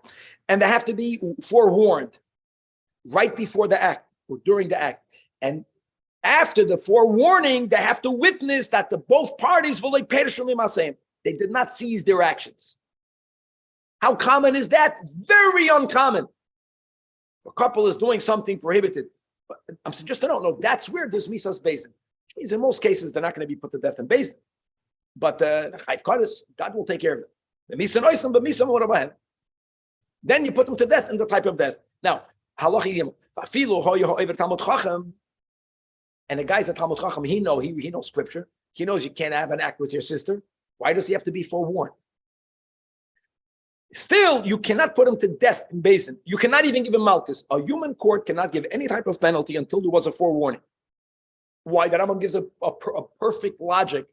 and they have to be forewarned right before the act or during the act, and after the forewarning, they have to witness that the both parties they did not seize their actions. How common is that? Very uncommon. A couple is doing something prohibited. But I'm just to know, that's where there's misas basin. Which means in most cases they're not going to be put to death in basin. But the chayv kadis, God will take care of them. The misa noisam, but misa morabahem. Then you put them to death in the type of death. Now, halachim afilu hoyo over Talmud Chacham, and the guy's a Talmud Chacham. He knows scripture. He knows you can't have an act with your sister. Why does he have to be forewarned? Still, you cannot put him to death in basin. You cannot even give him malchus. A human court cannot give any type of penalty until there was a forewarning. Why? The Rambam gives a perfect logic.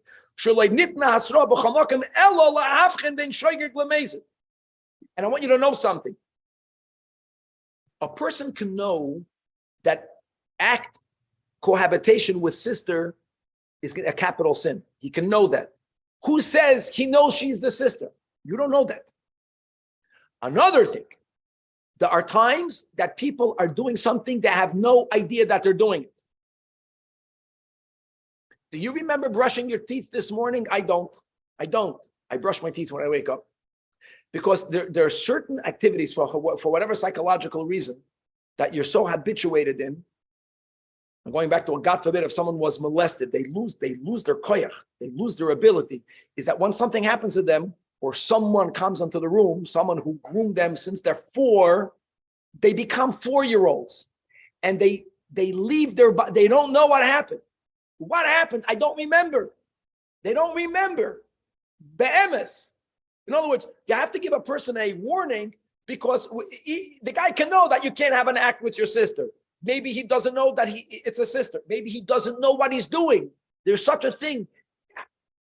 And I want you to know something. A person can know that act cohabitation with sister is a capital sin. He can know that. Who says he knows she's the sister? You don't know that. Another thing, there are times that people are doing something they have no idea that they're doing it. Do you remember brushing your teeth this morning? I don't. I brush my teeth when I wake up. Because there are certain activities for whatever psychological reason that you're so habituated in. I'm going back to a God forbid, if someone was molested, they lose their koyach, they lose their ability. Is that when something happens to them, or someone comes into the room, someone who groomed them since they're 4, they become 4-year-olds, and they leave they don't know what happened. What happened? I don't remember. They don't remember. Be'emes. In other words, you have to give a person a warning because the guy can know that you can't have an act with your sister. Maybe he doesn't know that it's a sister. Maybe he doesn't know what he's doing. There's such a thing.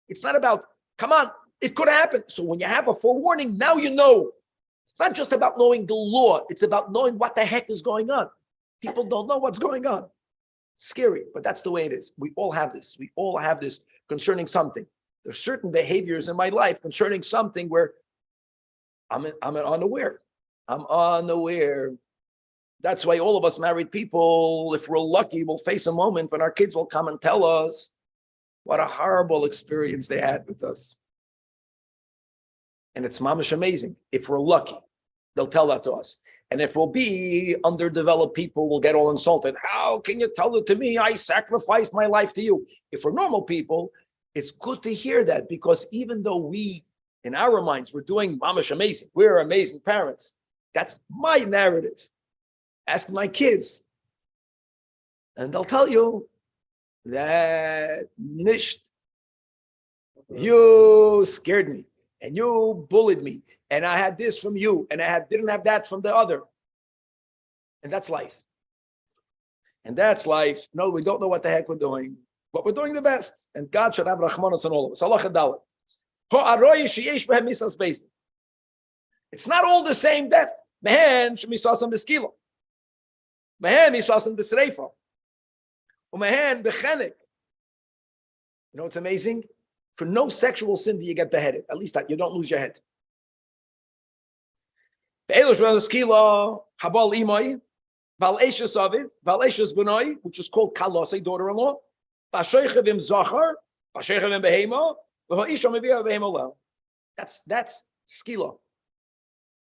It's not about, come on, it could happen. So when you have a forewarning, now you know. It's not just about knowing the law. It's about knowing what the heck is going on. People don't know what's going on. Scary, but that's the way it is. We all have this. We all have this concerning something. There's certain behaviors in my life concerning something where I'm unaware. I'm unaware. That's why all of us married people, if we're lucky, will face a moment when our kids will come and tell us what a horrible experience they had with us. And it's mamish amazing. If we're lucky, they'll tell that to us. And if we'll be underdeveloped people, we'll get all insulted. How can you tell it to me? I sacrificed my life to you. If we're normal people, it's good to hear that, because even though we, in our minds, we're doing mamish amazing, we're amazing parents. That's my narrative. Ask my kids. And they'll tell you that nisht. You scared me. And you bullied me, and I had this from you, and didn't have that from the other. And that's life. And that's life. No, we don't know what the heck we're doing, but we're doing the best. And God should have rachmanas on all of us. Allah Dalit. It's not all the same death. Mehen shemisasam b'skila. Mehen misasam b'sreifa. Umehen b'chenek. You know what's amazing? For no sexual sin do you get beheaded. At least that you don't lose your head. Which is called kalosei, daughter-in-law. That's skila.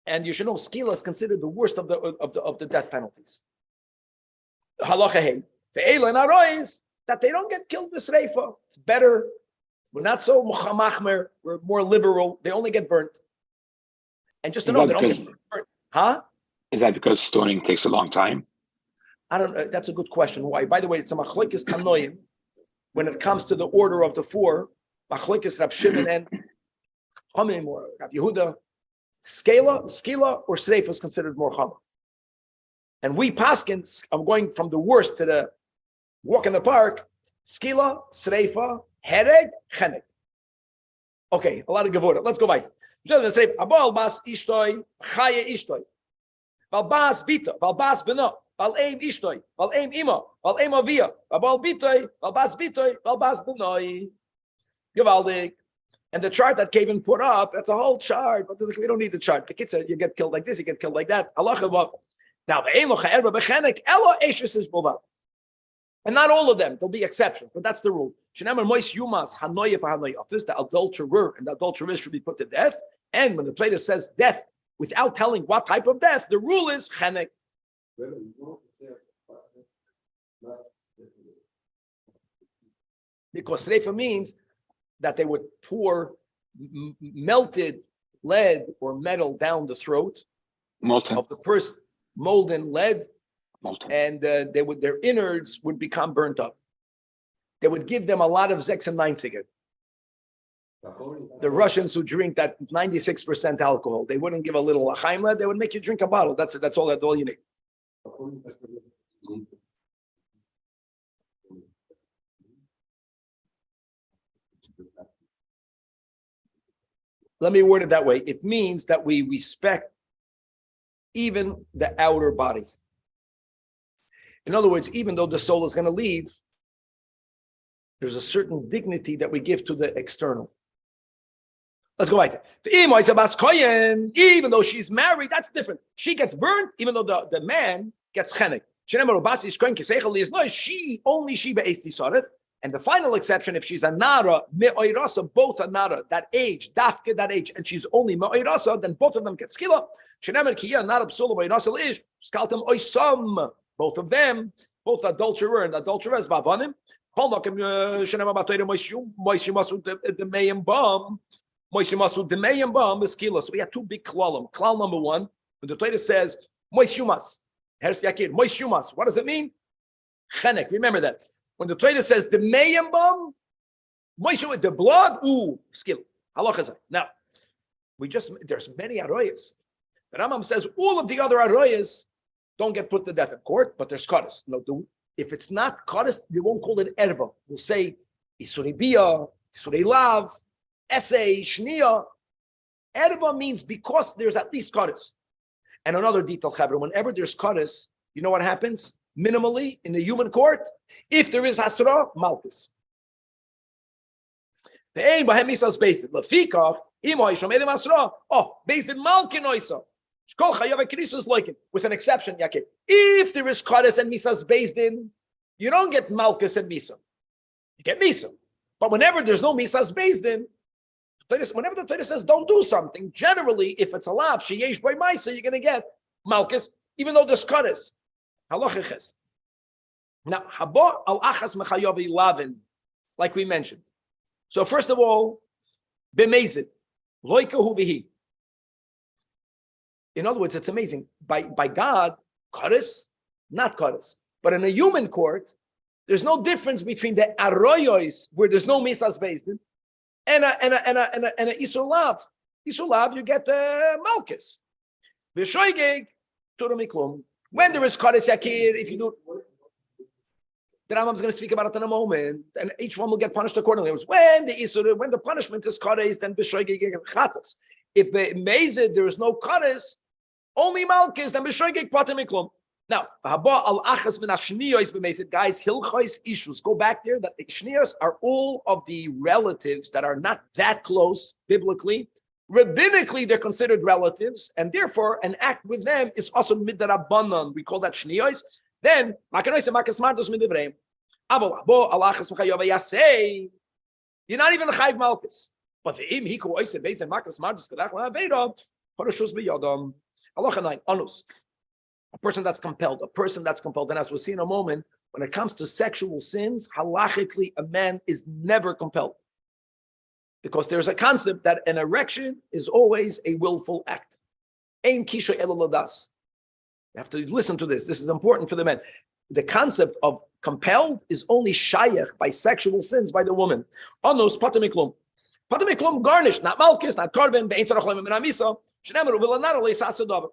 And you should know skila is considered the worst of the death penalties. Halacha hey. That they don't get killed with sreifa. It's better. We're not so machmer, we're more liberal. They only get burnt. And just to know, they don't get burnt. Huh? Is that because stoning takes a long time? I don't know. That's a good question. Why? By the way, it's a machlokes tanoim. When it comes to the order of the four, machlokes Rab Shimon and Hamim or Rab Yehuda, skila or sreifa is considered more chama. And we paskins, I'm going from the worst to the walk in the park, skila, sreifa, hereg, chenek. Okay, a lot of gevura. Let's go weiter. Abal bas ishtoy, chaye ishtoy. Val bas bita, val bas bena, val eim ishtoy, val eim ima, val eim avia, abal bitoy, val bas bitoy, val bas benoi. Gewaldig. And the chart that Kevin put up, that's a whole chart, but we don't need the chart. The kids say you get killed like this, you get killed like that. Allah. Now, and not all of them, there'll be exceptions, but that's the rule. The adulterer and the adulteress should be put to death. And when the Torah says death without telling what type of death, the rule is chenek. Because sreifa means that they would pour melted lead or metal down the throat of the person, molten lead. And their innards would become burnt up. They would give them a lot of Zex and 9 again. The Russians who drink that 96% alcohol, they wouldn't give a little L'chaim lead, they would make you drink a bottle. That's it. That's all you need. Let me word it that way. It means that we respect even the outer body. In other words, even though the soul is going to leave, there's a certain dignity that we give to the external. Let's go right there. Even though she's married, that's different. She gets burned, even though the man gets chenek. She only she be'esti saref. And the final exception, if she's a nara, me'oirasa, both a nara, that age, dafke, that age, and she's only me'oirasa, then both of them get skila. Both of them, both adulterer and adulteress, bavanim. So we have two big klalim. Klal number one, when the Torah says moishumas, what does it mean? Chenek. Remember that. When the Torah says the mayim bam, the blood, skill. Halachah. Now, there's many aroyas. The Rambam says all of the other aroyas don't get put to death in court, but there's kadis. No, if it's not kadis, we won't call it erva. We'll say Isurei Bia, Isurei Lav, Essay, Shnia. Erva means because there's at least Kadis. And another detail, Chavra, whenever there's Kadis, you know what happens? Minimally, in the human court, if there is Hasra, Malchus. The aim by Misas based. Lafikach, Imo Ishomedim Hasra. Oh, based in Malkin Oisa. With an exception, Yaakov. If there is Kadis and Misas based in, you don't get Malchus and Misa. You get Misa. But whenever there's no Misas based in, whenever the Torah says don't do something, generally, if it's a lav, sheyesh by Maisa, you're going to get Malchus, even though there's Kadis. Halachiches. Now, haba al achas mechayav lavin, like we mentioned. So first of all, b'mezid, loikahu v'hi. In other words, it's amazing. By God, Kadis, not Kadis. But in a human court, there's no difference between the arroyos, where there's no misas based in, and a isur lav. Isur lav, you get Malchus. V'shoigeg turamiklum. When there is Kadis Yakir, if you do, the Rambam is going to speak about it in a moment, and each one will get punished accordingly. When the punishment is Kadis, then B'shoigeg chatas. If Mezid there is no Kadis, only Malchus, then B'shoigeg patamiklum. Now, guys, hilchos issues. Go back there. That the shniyos are all of the relatives that are not that close biblically. Rabbinically, they're considered relatives, and therefore an act with them is also midrabanan. We call that shniyos. Then makanois and makasmardos midivreim. You're not even a chayv malchus. But the im hiku oise beis and makasmardos kedach la'aveda parashus biyadam. Halacha 9 anus. A person that's compelled. And as we'll see in a moment, when it comes to sexual sins, halachically, a man is never compelled. Because there's a concept that an erection is always a willful act. Ein kisha elaladas. You have to listen to this. This is important for the men. The concept of compelled is only shayach by sexual sins by the woman. Anos patamiklum. Patamiklum garnished, not malchus, not karben, be'ein tzarach le'mim minamisa. Shenemer uvilanar le'isasadav.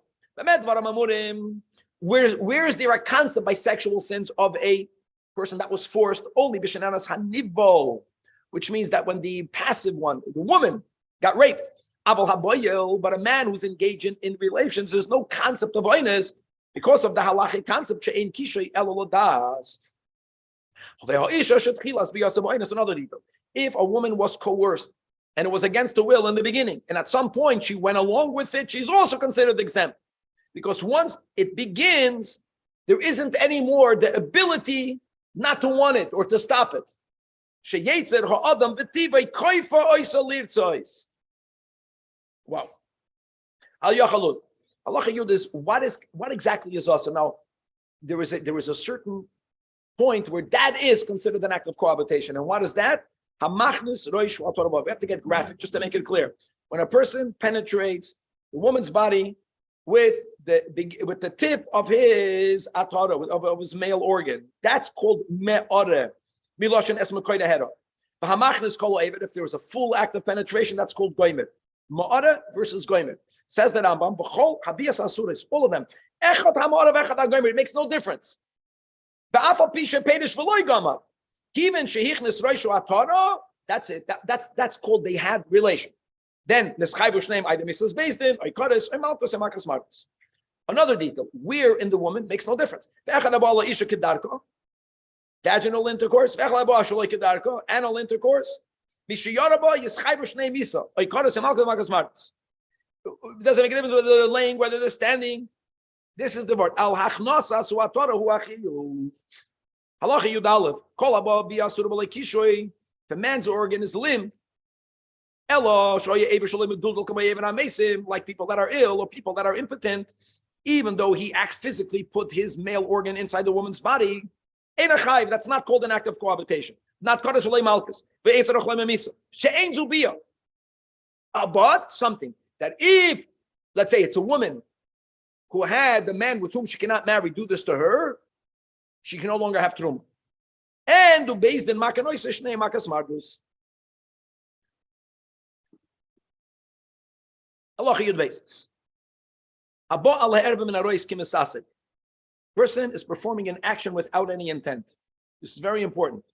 Where is there a concept by sexual sins of a person that was forced? Only b'shenanas hanivo, which means that when the passive one, the woman, got raped, aval haboyel, but a man who's engaging in relations, there's no concept of oinus because of the halachic concept she'ein kishay eloladas. Another detail: if a woman was coerced and it was against her will in the beginning, and at some point she went along with it, she's also considered exempt. Because once it begins, there isn't anymore the ability not to want it or to stop it. Wow. Halacha Yud is what exactly is also. Now, there is a certain point where that is considered an act of cohabitation. And what is that? We have to get graphic just to make it clear. When a person penetrates the woman's body with the tip of his atara, of his male organ, that's called me'ore. Miloshin es mekoyda hera. V'hamachnis kol oevet, if there was a full act of penetration, that's called goymer. Ma'ore versus goymer. Says the Rambam, v'chol habiyas asuris, all of them. Echad ha'ma'ore v'echad ha'goymer, it makes no difference. Ba'afal pisha pedish v'loy gama. Even shehichnis roishu atara, that's it. That's called they had relation. Then neschayvush name either Mrs. Bezdin, or Kadis, or Malchus, or Marcus Marcus. Another detail: where in the woman makes no difference. Vaginal intercourse, anal intercourse. It doesn't make a difference whether they're laying, whether they're standing. This is the word. Al hachnasa suatara hu achiyuv. Halacha yud aleph. Kol haba biyasur b'leikishoy. The man's organ is limb. Like people that are ill or people that are impotent, even though he physically put his male organ inside the woman's body, that's not called an act of cohabitation. Not but something that if, let's say it's a woman who had the man with whom she cannot marry do this to her, she can no longer have truma. And do based in makanois shnei makas mardus. Person is performing an action without any intent. This is very important.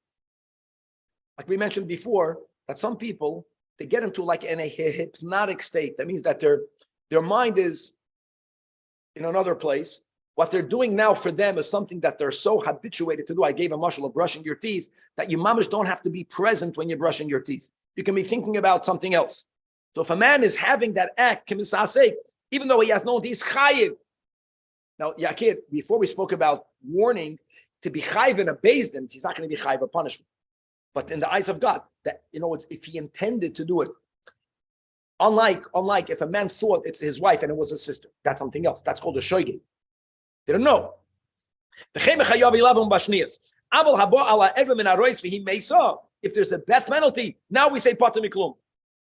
Like we mentioned before, that some people, they get into like in a hypnotic state. That means that their mind is in another place. What they're doing now for them is something that they're so habituated to do. I gave a mashal of brushing your teeth, that you mamish don't have to be present when you're brushing your teeth. You can be thinking about something else. So if a man is having that act, even though he has no, he's chayiv. Now, Yakir, before we spoke about warning, to be chayiv in a beis din, he's not going to be chayiv a punishment. But in the eyes of God, that if he intended to do it, unlike if a man thought it's his wife and it was his sister, that's something else. That's called a shoygin. They don't know. If there's a death penalty, now we say pater miklum.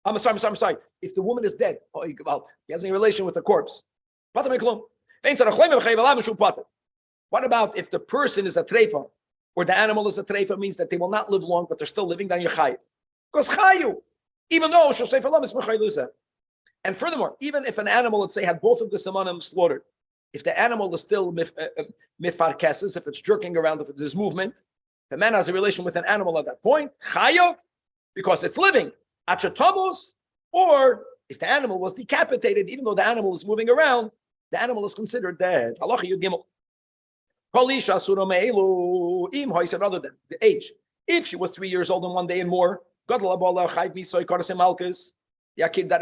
I'm sorry. If the woman is dead, he has a relation with the corpse. Pater miklum. What about if the person is a treifa, or the animal is a treifa, means that they will not live long, but they're still living, then you're chayiv. Because chayu, even though shosei falam is mechayluza. And furthermore, even if an animal, let's say, had both of the samanim slaughtered, if the animal is still mifarkeses, if it's jerking around, if there's movement, the man has a relation with an animal at that point, chayav, because it's living, achatamos, or if the animal was decapitated, even though the animal is moving around, the animal is considered dead. Halacha yud gimel. Other than the age, if she was 3 years old and 1 day and more, that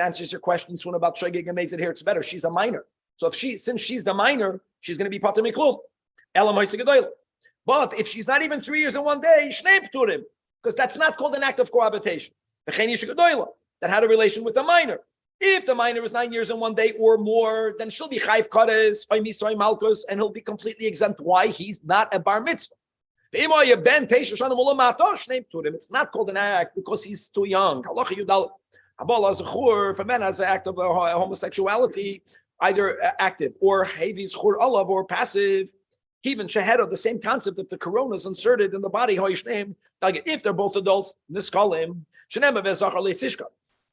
answers your question soon about shogeg and mezid. Here it's better. She's a minor. So since she's the minor, she's going to be pater miklum. But if she's not even 3 years and 1 day, shnei pturim, because that's not called an act of cohabitation. That had a relation with the minor. If the minor is 9 years and 1 day or more, then she'll be chayv kares, malkus, and he'll be completely exempt. Why? He's not a bar mitzvah. It's not called an act because he's too young. If a man has an act of homosexuality, either active or heavy zchur olav or passive, even shahada, the same concept. If the corona is inserted in the body, if they're both adults, niskalim,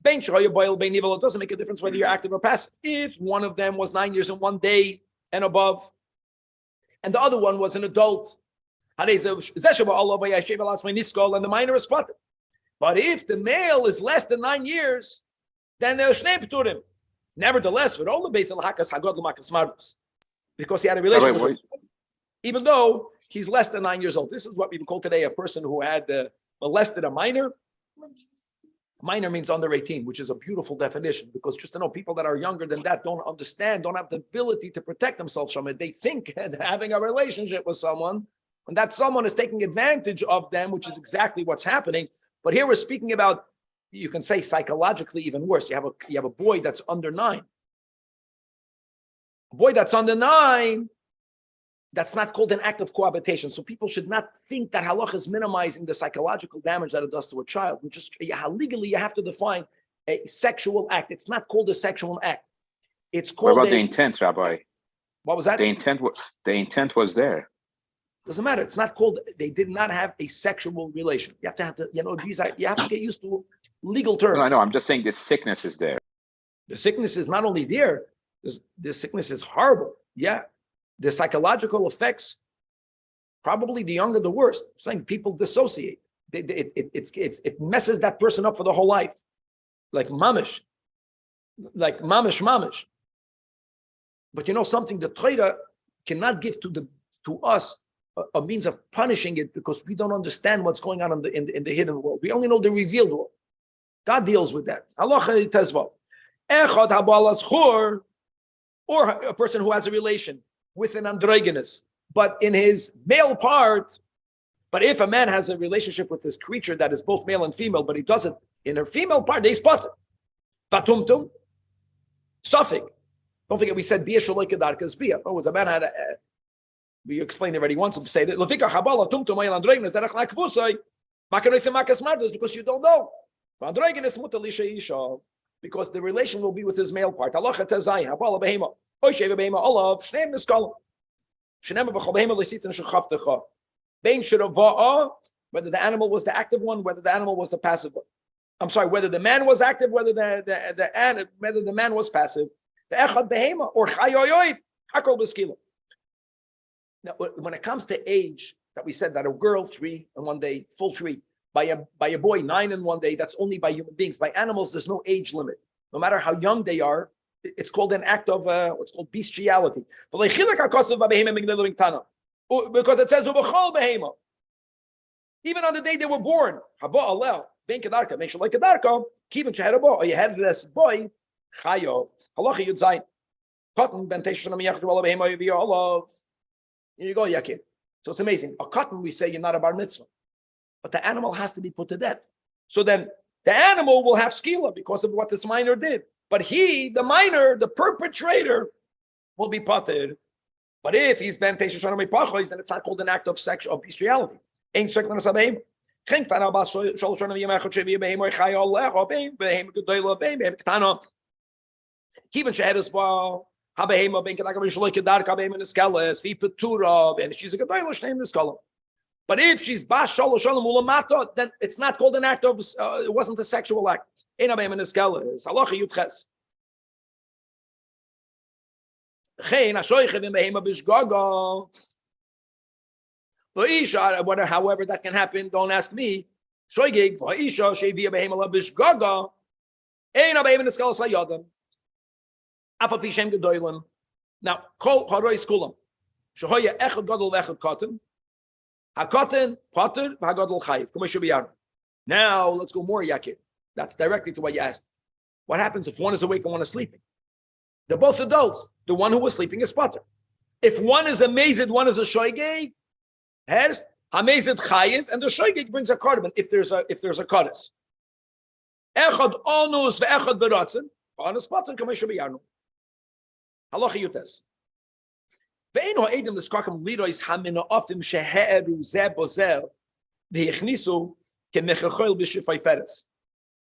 it doesn't make a difference whether you're active or passive. If one of them was 9 years and 1 day and above, and the other one was an adult, and the minor is spotted. But if the male is less than 9 years, then they're shnei pturim. Nevertheless, because he had a relation with him, even though he's less than 9 years old. This is what we call today a person who had molested a minor. Minor means under 18, which is a beautiful definition, because just to know, people that are younger than that don't understand, don't have the ability to protect themselves from it. They think that having a relationship with someone, and that someone is taking advantage of them, which is exactly what's happening. But here we're speaking about, you can say psychologically even worse. You have a boy that's under 9. A boy that's under 9, that's not called an act of cohabitation. So people should not think that halacha is minimizing the psychological damage that it does to a child. Legally, you have to define a sexual act. It's not called a sexual act. It's called. What about the intent, Rabbi? What was that? The intent was there. Doesn't matter. It's not called. They did not have a sexual relation. You have to you have to get used to legal terms. No, I know. I'm just saying the sickness is there. The sickness is not only there. The sickness is horrible. Yeah. The psychological effects, probably the younger, the worse. I'm saying people dissociate. It messes that person up for the whole life. Like mamish. But you know something, the Torah cannot give to us a means of punishing it, because we don't understand what's going on in the hidden world. We only know the revealed world. God deals with that. Halacha tezvav. Echad habalas chur, or a person who has a relation with an androgynous, but in his male part. But if a man has a relationship with this creature that is both male and female, but he does it in her female part, they spot it. Batumtum, suffix. Don't forget, we said bia shaloi kedarkas bia. Oh, a man had we explained already once to say that lefika habala tumtum ayel androgynous derech lakvusay makanois makas mardos, because you don't know. Androgynous mutalisha isha, because the relation will be with his male part. Halacha tezayim habala behema. Whether the animal was the active one, whether the animal was the passive one. I'm sorry, whether the man was active, whether the man was passive. The echad behema or chayoyoy hakol b'skila. Now, when it comes to age, that we said that a girl 3 and 1 day, full 3, by a boy 9 in one day, that's only by human beings. By animals, there's no age limit. No matter how young they are, it's called an act of what's called bestiality. Because it says, even on the day they were born, or you had this boy, here you go, Yakir. So it's amazing. A cotton, we say you're not a bar mitzvah, but the animal has to be put to death. So then the animal will have skila because of what this minor did. But he, the minor, the perpetrator, will be potted. But if he's ben then it's not called an act of sexual bestiality. And she's a gedolah. But if she's bas shalosh shalom ulamata, then it's not called an act of. It wasn't a sexual act. Halacha yudches. However, that can happen. Don't ask me. Now, kol harois kulam. Shehoya echad gadol v'echad katan. HaKatan pater v'hagadol chayiv. K'mo shebiyarnu. Now, let's go more, Yakir. That's directly to what you asked. What happens if one is awake and one is sleeping? They're both adults. The one who was sleeping is pater. If one is a mazid, one is a shoygeg, here's hamazid chayiv, and the shoygeg brings a cardamom if there's a kadis. Echad onus v'echad beratzen. Honest pater k'mo shebiyarnu. Halacha yutes. Ve'eno edim l'skarkam lirois hamina ofim shehe'eru zeh bozel v'yichnisu kemechachoil b'shifay feres.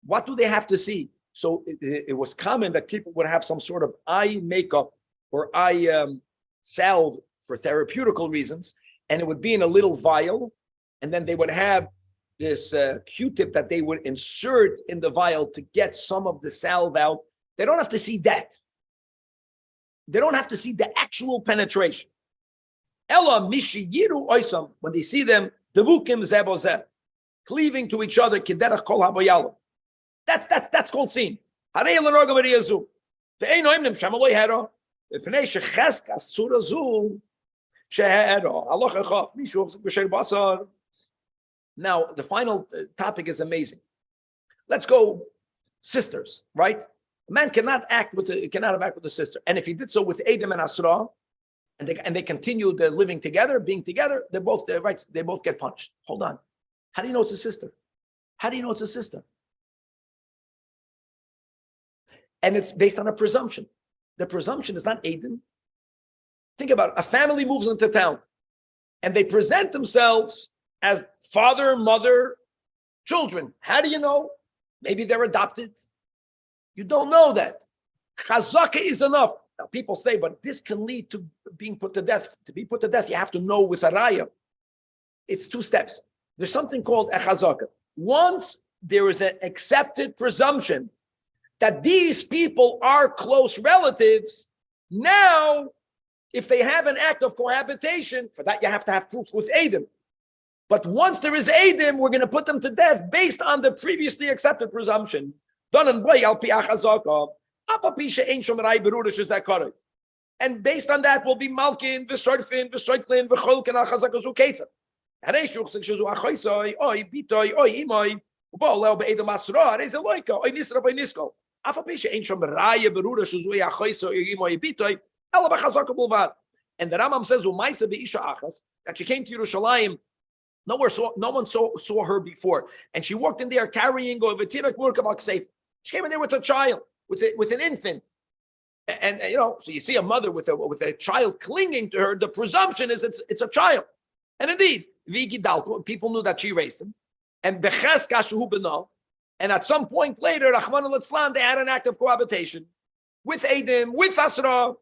What do they have to see? So it was common that people would have some sort of eye makeup or eye salve for therapeutical reasons, and it would be in a little vial, and then they would have this Q-tip that they would insert in the vial to get some of the salve out. They don't have to see that. They don't have to see the actual penetration. Ella mishi yiru oisam, when they see them, devukim zebozeh, cleaving to each other, kiderach kol haboyalim. That's called sin. Harei l'norga mariyazu. Ve'ein oimnim shamaloi hero. V'pnei shecheskas tzurazu shehero. Aloch echaf mishu b'sher basar. Now, the final topic is amazing. Let's go sisters, right? A man cannot act with a sister, and if he did so with Adam and Asra, and they continued living together, being together, they both get punished. Hold on, how do you know it's a sister? How do you know it's a sister? And it's based on a presumption. The presumption is not Adam. Think about it. A family moves into town, and they present themselves as father, mother, children. How do you know? Maybe they're adopted. You don't know that. Chazaka is enough. Now people say, but this can lead to being put to death. To be put to death, you have to know with a raya. It's 2 steps. There's something called a chazaka. Once there is an accepted presumption that these people are close relatives, now, if they have an act of cohabitation, for that you have to have proof with Adam. But once there is Adam, we're going to put them to death based on the previously accepted presumption. And based on that will be Malkin, Visorfin, Visoiklin, Vicholkin, Al Chazakazu Ketzat. Hareshuk Sexu Achoisoi, Oi, Bitoy, Oi, Imoy, Ubal, Beidam Asra, Reza Loika, Oi Nisra, Oi Nisko. Afapisha Ancient Raya, Beruda, Shuzui, Achoisoi, Imoy, Bitoy, Elaba Chazaka Bulvar. And the Rambam says, Umaisa Beisha Achas, that she came to Yerushalayim. No one saw her before. And she walked in there carrying a Vetirak Murkav Al-Ksef. She came in there with a child, with an infant. And so you see a mother with a child clinging to her, the presumption is it's a child. And indeed, people knew that she raised him. And and at some point later, Rahman al-Islam, they had an act of cohabitation with Adam, with Asra,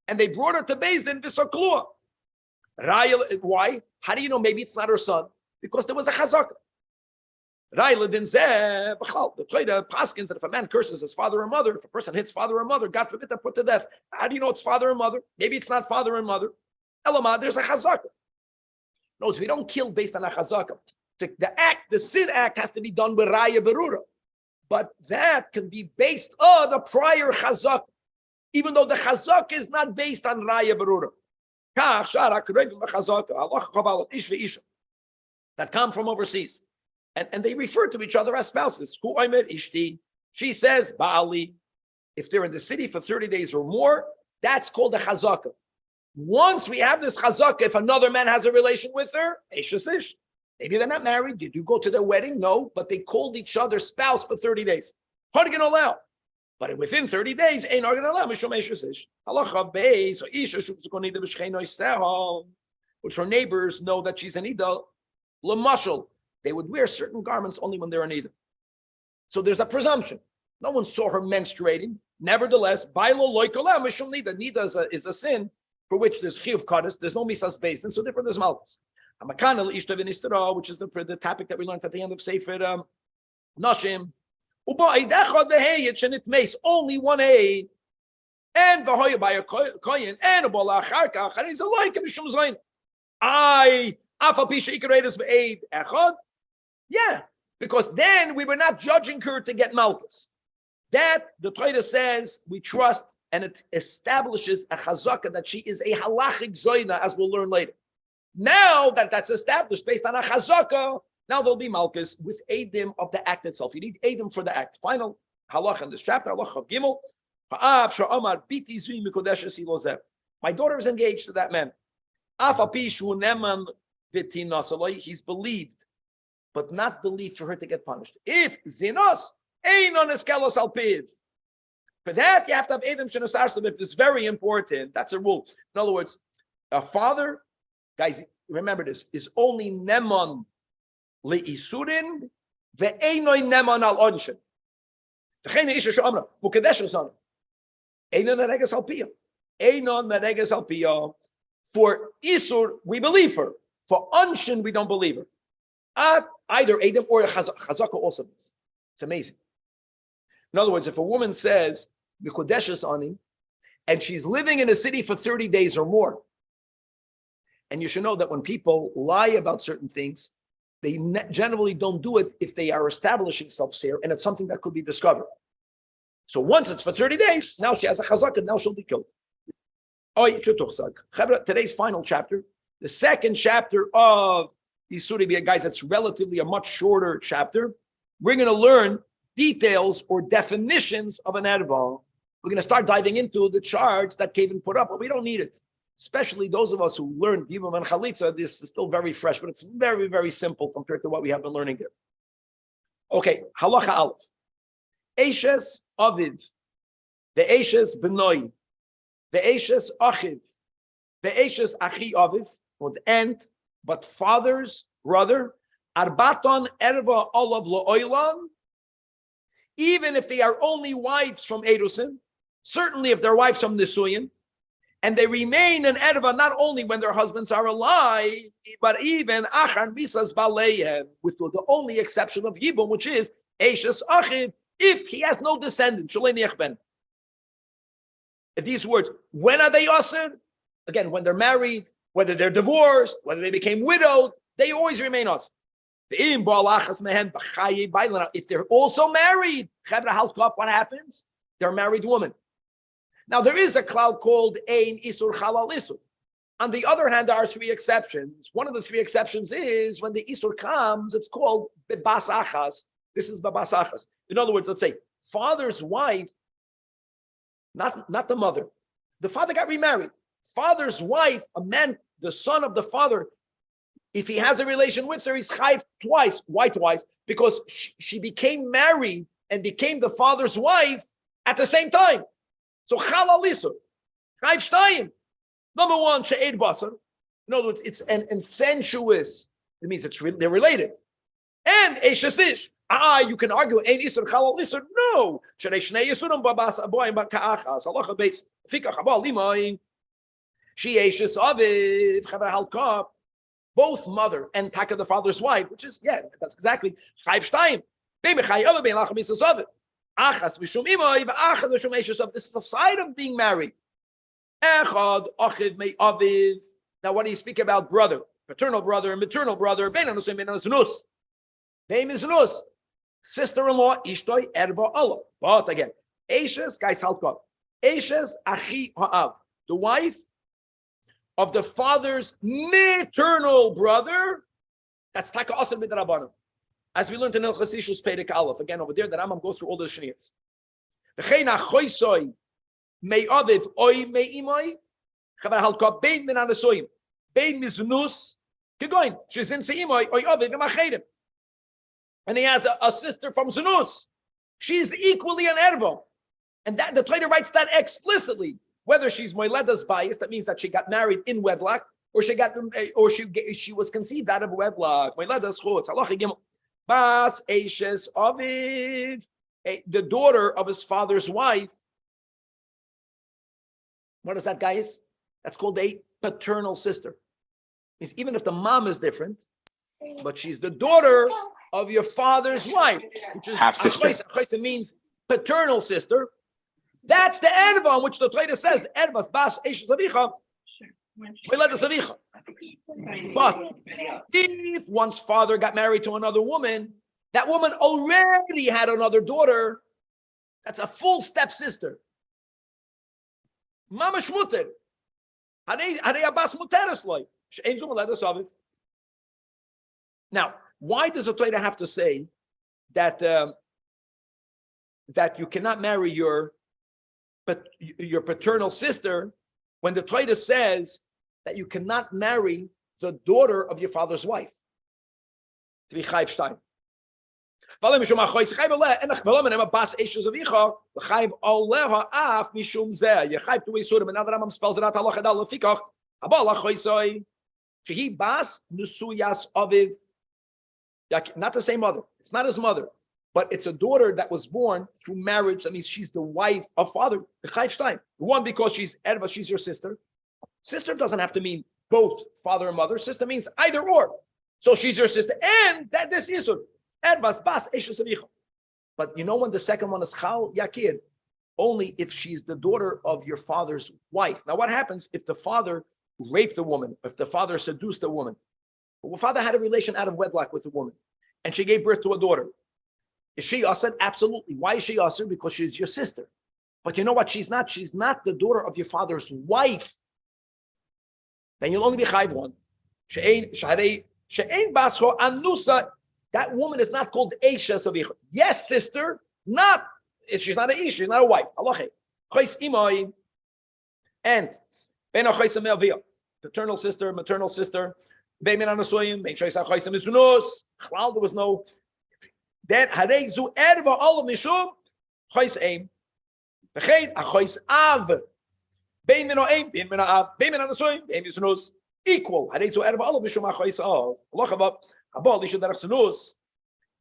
and they brought her to Beis Din V'Soklua. Why? How do you know maybe it's not her son? Because there was a chazaka. The Torah paskins that if a man curses his father or mother, if a person hits father or mother, God forbid, they're put to death. How do you know it's father and mother? Maybe it's not father and mother. Elamad, there's a chazaka. Notice we don't kill based on a chazaka. The sin act has to be done with Raya Berura. But that can be based on the prior Chazak, even though the Chazak is not based on Raya Berura. That come from overseas. And they refer to each other as spouses. She says, Ba'ali, if they're in the city for 30 days or more, that's called a chazaka. Once we have this chazaka, if another man has a relation with her, maybe they're not married. Did you go to their wedding? No, but they called each other spouse for 30 days. Hard to allow. But within 30 days, ain't going to allow. Which her neighbors know that she's an ida. Lamashal, they would wear certain garments only when they're an ida. So there's a presumption. No one saw her menstruating. Nevertheless, nida is a sin for which there's chiyuv kaddish. There's no misas basin, so therefore there's malchus. Which is the topic that we learned at the end of Sefer Nashim. Only one a, and the by a koyin and a bola acharkach, and he's a like mishum zayin. Yeah, because then we were not judging her to get malchus. That the Torah says we trust, and it establishes a chazaka that she is a halachic zoyna, as we'll learn later. Now that that's established based on a chazaka, now there'll be malchus with edim of the act itself. You need edim for the act. Final halach in this chapter, halach of Gimel. My daughter is engaged to that man. He's believed, but not believed for her to get punished. If zinos ain't on eskelos alpiv, for that you have to have edim shenosarsav. If it's very important, that's a rule. In other words, a father, guys, remember this, is only neman leisurin ve'einoi neman al onshin. V'chein isha she'amra mukadesh on einon nareges alpiyah. Einon nareges alpiyah. For isur we believe her. For onshin we don't believe her. Either edim or chazaka also means. It's amazing. In other words, if a woman says mikudeshes ani, and she's living in a city for 30 days or more, and you should know that when people lie about certain things, they generally don't do it if they are establishing self-seer, and it's something that could be discovered. So once it's for 30 days, now she has a chazaka, now she'll be killed. Today's final chapter, the second chapter of Yisuri, guys, it's relatively a much shorter chapter. We're going to learn details or definitions of an erva. We're going to start diving into the charts that Kevin put up, but we don't need it. Especially those of us who learned Yibam and Chalitza, this is still very fresh, but it's very, very simple compared to what we have been learning there. Okay, halacha aleph. Eishes aviv, the Eishes benoi, the Eishes achiv, the Eishes achi aviv, and but father's brother, arbaton erva olav lo'oilam, even if they are only wives from Erusin, certainly if they're wives from Nisuyin, and they remain an erva not only when their husbands are alive, but even achar misas baleihem, with the only exception of Yibum, which is Eishes achiv, if he has no descendant. These words, when are they usher? Again, when they're married, whether they're divorced, whether they became widowed, they always remain us. If they're also married, what happens? They're a married woman. Now, there is a cloud called Ein Isur Chalal Isur. On the other hand, there are three exceptions. One of the three exceptions is when the Isur comes, it's called Bebas Achas. This is Bebas Achas. In other words, let's say, father's wife, not the mother. The father got remarried. Father's wife, a man, the son of the father, if he has a relation with her, he's chayv twice. Why twice? Because she became married and became the father's wife at the same time. So chalal isur, chayv shtayim. Number one, she'ed basar. In other words, it's an incestuous. It means they're related. And eishes ish. You can argue ein isur chalal isur. No, shnei yisurim babas aboyim ka'achas. Halacha beis fikach haba limayin. She eishes aviv chaver halkap. Both mother and taka the father's wife, which is that's exactly chayv shtayim. Beim chayv bein lachem isas aviv. Achas mishum imoy v'achas mishum eishes aviv. This is a side of being married. Echad achiv mei aviv. Now, what do you speak about brother? paternal brother and maternal brother, bein anusoim, bein anusunus. Bein misunus. Sister-in-law, ishtoi erva Allah. But again, Eishes, guys, halkot. Eishes achi ha'av. The wife of the father's maternal brother. That's taka asr midrabanan. As we learned in Hilchos Ishus Perek Aleph. Again, over there, the Rambam goes through all the shniyos. V'chein achoisoi me'aviv oi me'imoi. Chavar halkot bein min anasoim. Bein miznus. Kegoin. She's in se'imoi oi aviv v'machedim. And he has a sister from Zunus. She's equally an erva. And that the Torah writes that explicitly. Whether she's moileda's bias, that means that she got married in wedlock, or she was conceived out of wedlock. Moileda's chutz. Halacha gimel. Bas eishes aviv, the daughter of his father's wife. What is that, guys? That's called a paternal sister. Means even if the mom is different, but she's the daughter of your father's wife, which is half sister. Achaysa means paternal sister. That's the erva on which the Torah says ervas bas eishes avicha. But if one's father got married to another woman, that woman already had another daughter. That's a full step sister. Mama shmuter. Now, why does the Torah have to say that that you cannot marry your paternal sister when the Torah says that you cannot marry the daughter of your father's wife? To be chayv shtayim. Not the same mother. It's not his mother, but it's a daughter that was born through marriage. That means she's the wife of father. One, because she's erva, she's your sister. Sister doesn't have to mean both father and mother. Sister means either or. So she's your sister, and that this is ervas bas eshes avicha. But you know when the second one is chal yakir, only if she's the daughter of your father's wife. Now, what happens if the father raped a woman? If the father seduced a woman? The father had a relation out of wedlock with the woman, and she gave birth to a daughter. Is she asr? Absolutely. Why is she asr? Because she's your sister. But you know what? She's not. She's not the daughter of your father's wife. Then you'll only be chayv one. She'ein basho anusa. That woman is not called eisha savicha. Yes, sister. Not. She's not an ish. She's not a wife. Allah. Chayis imay. And ben achayis me'avia. Paternal sister, maternal sister. There was no. Then harezu erva all of mishum chayis aim. V'chein achayis av. Bein min ha'aim, bein min ha'av, bein min ha'nasoim, bein misunus. Equal. Harezu erva all of mishum achayis av. Allah chavav habal lishu derech sunus.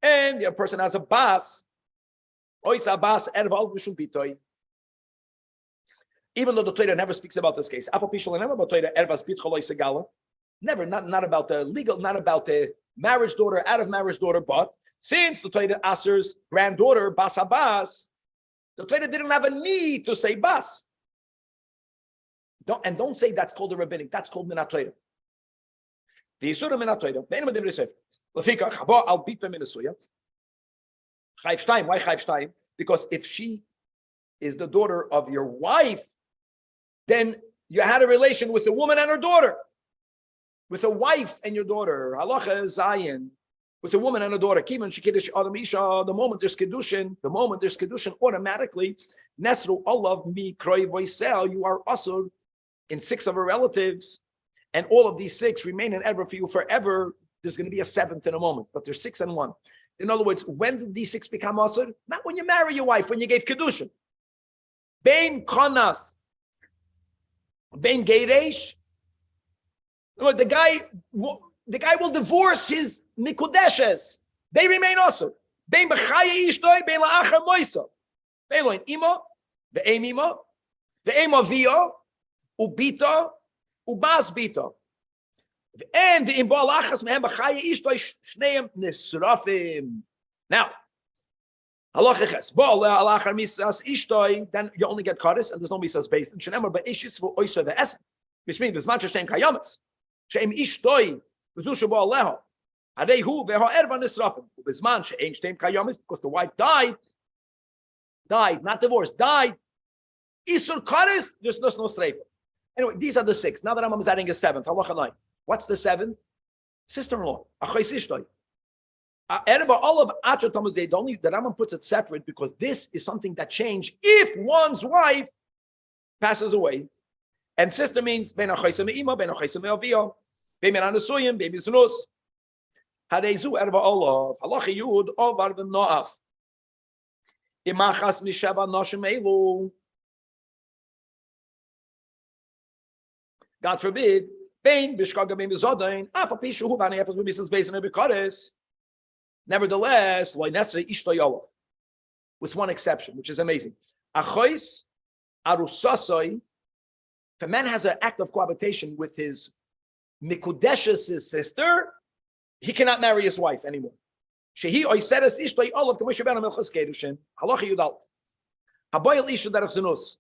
And the person has a bas. Ois a bas erva all of mishum bitoy. Even though the Torah never speaks about this case, afal pishul never about Torah ervas bitcholoi segala. Never, not about the legal, not about the marriage daughter, out of marriage daughter, but since the Torah Aser's granddaughter, Bas Habas, the Torah didn't have a need to say Bas. Don't say that's called the rabbinic, that's called Minat Torah. The Yisura Minat Torah, the Enema Devri Sefer. Lefika, Chabo, I'll beat them in the Suya. Chayv Shtayim, why Chayv Shtayim? Because if she is the daughter of your wife, then you had a relation with the woman and her daughter. With a wife and your daughter, halacha zayin, with a woman and a daughter. Kiman shekiddush adam isha. The moment there's kedushin, automatically nesru olav mi kroi voisel. You are also in 6 of her relatives, and all of these 6 remain in ever for you forever. There's going to be a 7th in a moment, but there's 6 and 1. In other words, when did these 6 become asur? Not when you marry your wife, when you gave kedushin. Bein konas, bein geiresh. The guy will divorce his mikudeshes. They remain also. Bein b'chaya ishtoy, bein la'achar moisa. Bein loin ima, ve'em ima, ve'em avia, ubita, ubas bita. And the imbal achas mehem b'chaya ishtoy shneim nisrafim. Now, halachiches. Ba'al la'achar misas ishtoy, then you only get kares, and there's no misas based. Shenemar ba'ishis v'oisa ve'esen. Which means, there's mancha shneim kayamas. She'em ishtoi Because the wife died, not divorced, died. Isur kares, there's no streifa. Anyway, these are the 6. Now that Rambam is adding a 7th, halacha 9. What's the 7th? Sister-in-law. Erva olav acha Thomas. The Rambam puts it separate because this is something that changed if one's wife passes away. And sister means ben achaisa me'ima, ben achaisa me'avia, ben anasuyim, ben miznus. Hareizu erva olav halacha yud ovar v'noaf. Imachas mishava noshim elu. God forbid, bein bishkaga bein bizodain, afa pishu hu v'ani efes b'misas beis and ebikares. Nevertheless, loy nesre ishtoy olav, with one exception, which is amazing. Achois arusasoi. If a man has an act of cohabitation with his mikudeshes, sister, he cannot marry his wife anymore. Shehi oiseres ishtoy olav k'moshe ben amelchas kedushin. Halacha yudal. Haboyel isha derech zenus.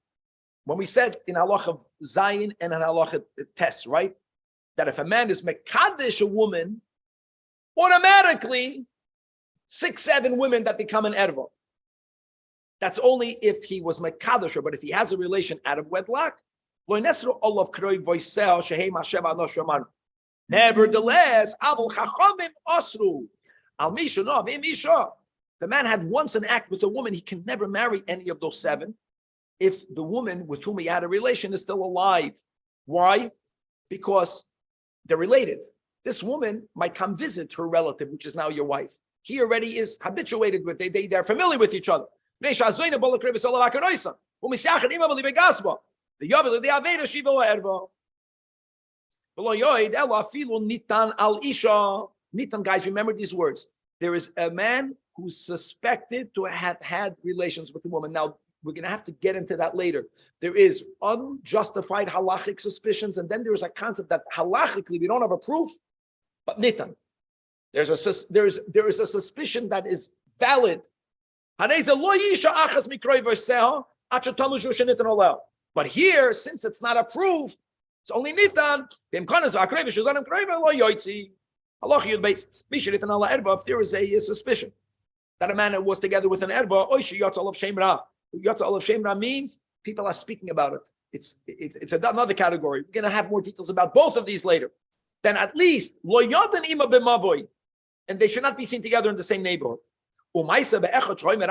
When we said in halacha zayin and in halacha tes, right, that if a man is mekadesh a woman, automatically 6, 7 women that become an erva. That's only if he was mekadesh, but if he has a relation out of wedlock, nevertheless, the man had once an act with a woman, he can never marry any of those 7 if the woman with whom he had a relation is still alive. Why? Because they're related. This woman might come visit her relative, which is now your wife. He already is habituated with it. They're familiar with each other. The Yavel, the Aveda Shiva Erva. Nitan, guys, remember these words. There is a man who's suspected to have had relations with the woman. Now, we're going to have to get into that later. There is unjustified halachic suspicions, and then there is a concept that halachically we don't have a proof, but nitan. There is a suspicion that is valid. But here, since it's not a proof, it's only nitan. If there is a suspicion that a man was together with an erva, Yatsa olav shemra means people are speaking about it. It's another category. We're going to have more details about both of these later. Then at least lo yadan ima b'mavoy, and they should not be seen together in the same neighborhood. So there was a rumor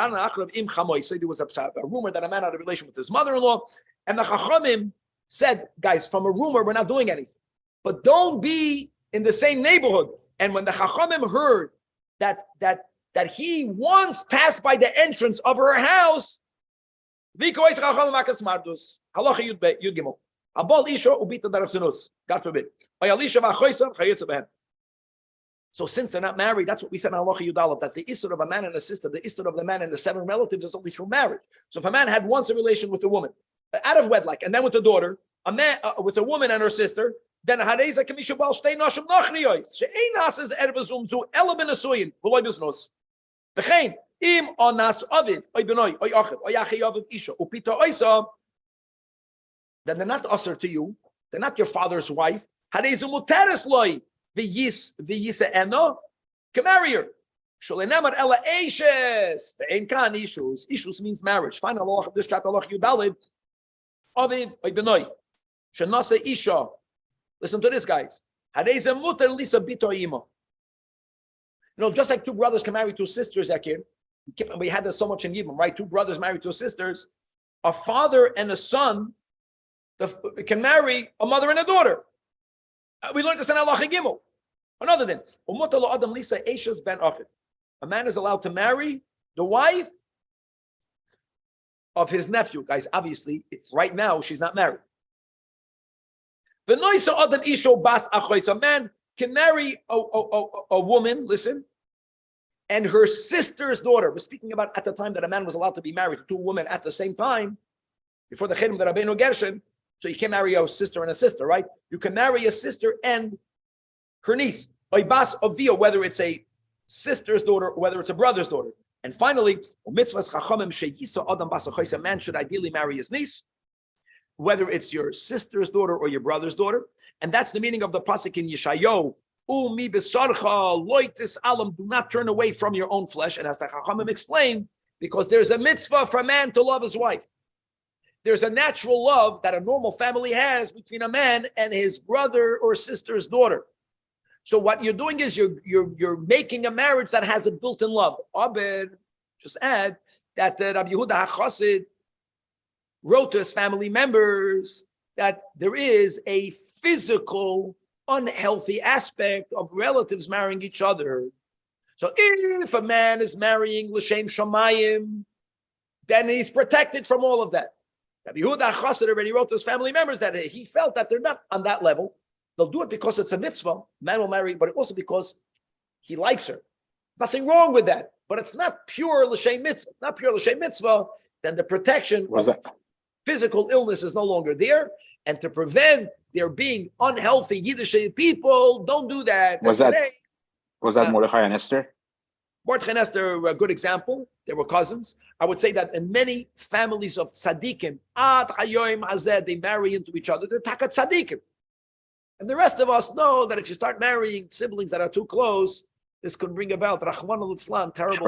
that a man had a relation with his mother-in-law, and the Chachamim said, guys, from a rumor, we're not doing anything. But don't be in the same neighborhood. And when the Chachamim heard that he once passed by the entrance of her house, God forbid. So since they're not married, that's what we said in Halacha Yudalav, that the Isser of a man and a sister, the Isser of the man and the 7 relatives is only through marriage. So if a man had once a relation with a woman, out of wedlock, and then with the daughter, a man with a woman and her sister, then Hareza Kamisha Bal Shtei Nashim Nachriyos. She'ein Hasas Ervazum Zu Elabin Asuyin, V'loy Biznos. V'chein, Im Onas Aviv, Oy Benoy, Oy Achiv, Oy Achi Aviv Isha, Upita Oysa, then they're not usher to you, they're not your father's wife. Hareza Muteres Loy, V'yisa Eno, can marry her. Sholenamar Ela Eishes, the Enkan Ishus. Ishus means marriage. Find Allah of this chapter, Allah Yudalid. Aviv, Oy Benoy, Shenase Isha. Listen to this, guys. Hareza Muter Lisa Bito Ima. Just like 2 brothers can marry 2 sisters, Akir. We had this so much in Yibam, right? 2 brothers marry 2 sisters. A father and a son can marry a mother and a daughter. We learned this in Allah Gimel. Another thing. A man is allowed to marry the wife of his nephew. Guys, obviously, right now, she's not married. A man can marry a woman, listen, and her sister's daughter. We're speaking about at the time that a man was allowed to be married to 2 women at the same time, before the Chedim, the Rabbeinu Gershon. So you can't marry a sister and a sister, right? You can marry a sister and her niece, bas avia, whether it's a sister's daughter or whether it's a brother's daughter. And finally, a man should ideally marry his niece, whether it's your sister's daughter or your brother's daughter. And that's the meaning of the pasuk in Yeshayahu Umi besarcha loitis alam. Do not turn away from your own flesh. And as the Chachamim explained, because there's a mitzvah for a man to love his wife. There's a natural love that a normal family has between a man and his brother or sister's daughter. So what you're doing is you're making a marriage that has a built-in love. Aber, just add that Rabbi Yehuda HaChassid wrote to his family members that there is a physical, unhealthy aspect of relatives marrying each other. So if a man is marrying l'shem shamayim, then he's protected from all of that. Rabbi Yehuda HaChassid already wrote to his family members that he felt that they're not on that level. They'll do it because it's a mitzvah. Man will marry, but also because he likes her. Nothing wrong with that. But it's not pure l'shem mitzvah. It's not pure l'shem mitzvah. Then the protection of physical illness is no longer there. And to prevent there being unhealthy Yiddish people, don't do that. Was that Mordechai and Esther? Mordechai and Esther are a good example. They were cousins. I would say that in many families of tzaddikim, ad hayoim hazeh, they marry into each other. They're takat tzaddikim. And the rest of us know that if you start marrying siblings that are too close, this could bring about, Rahman al-Islam, terrible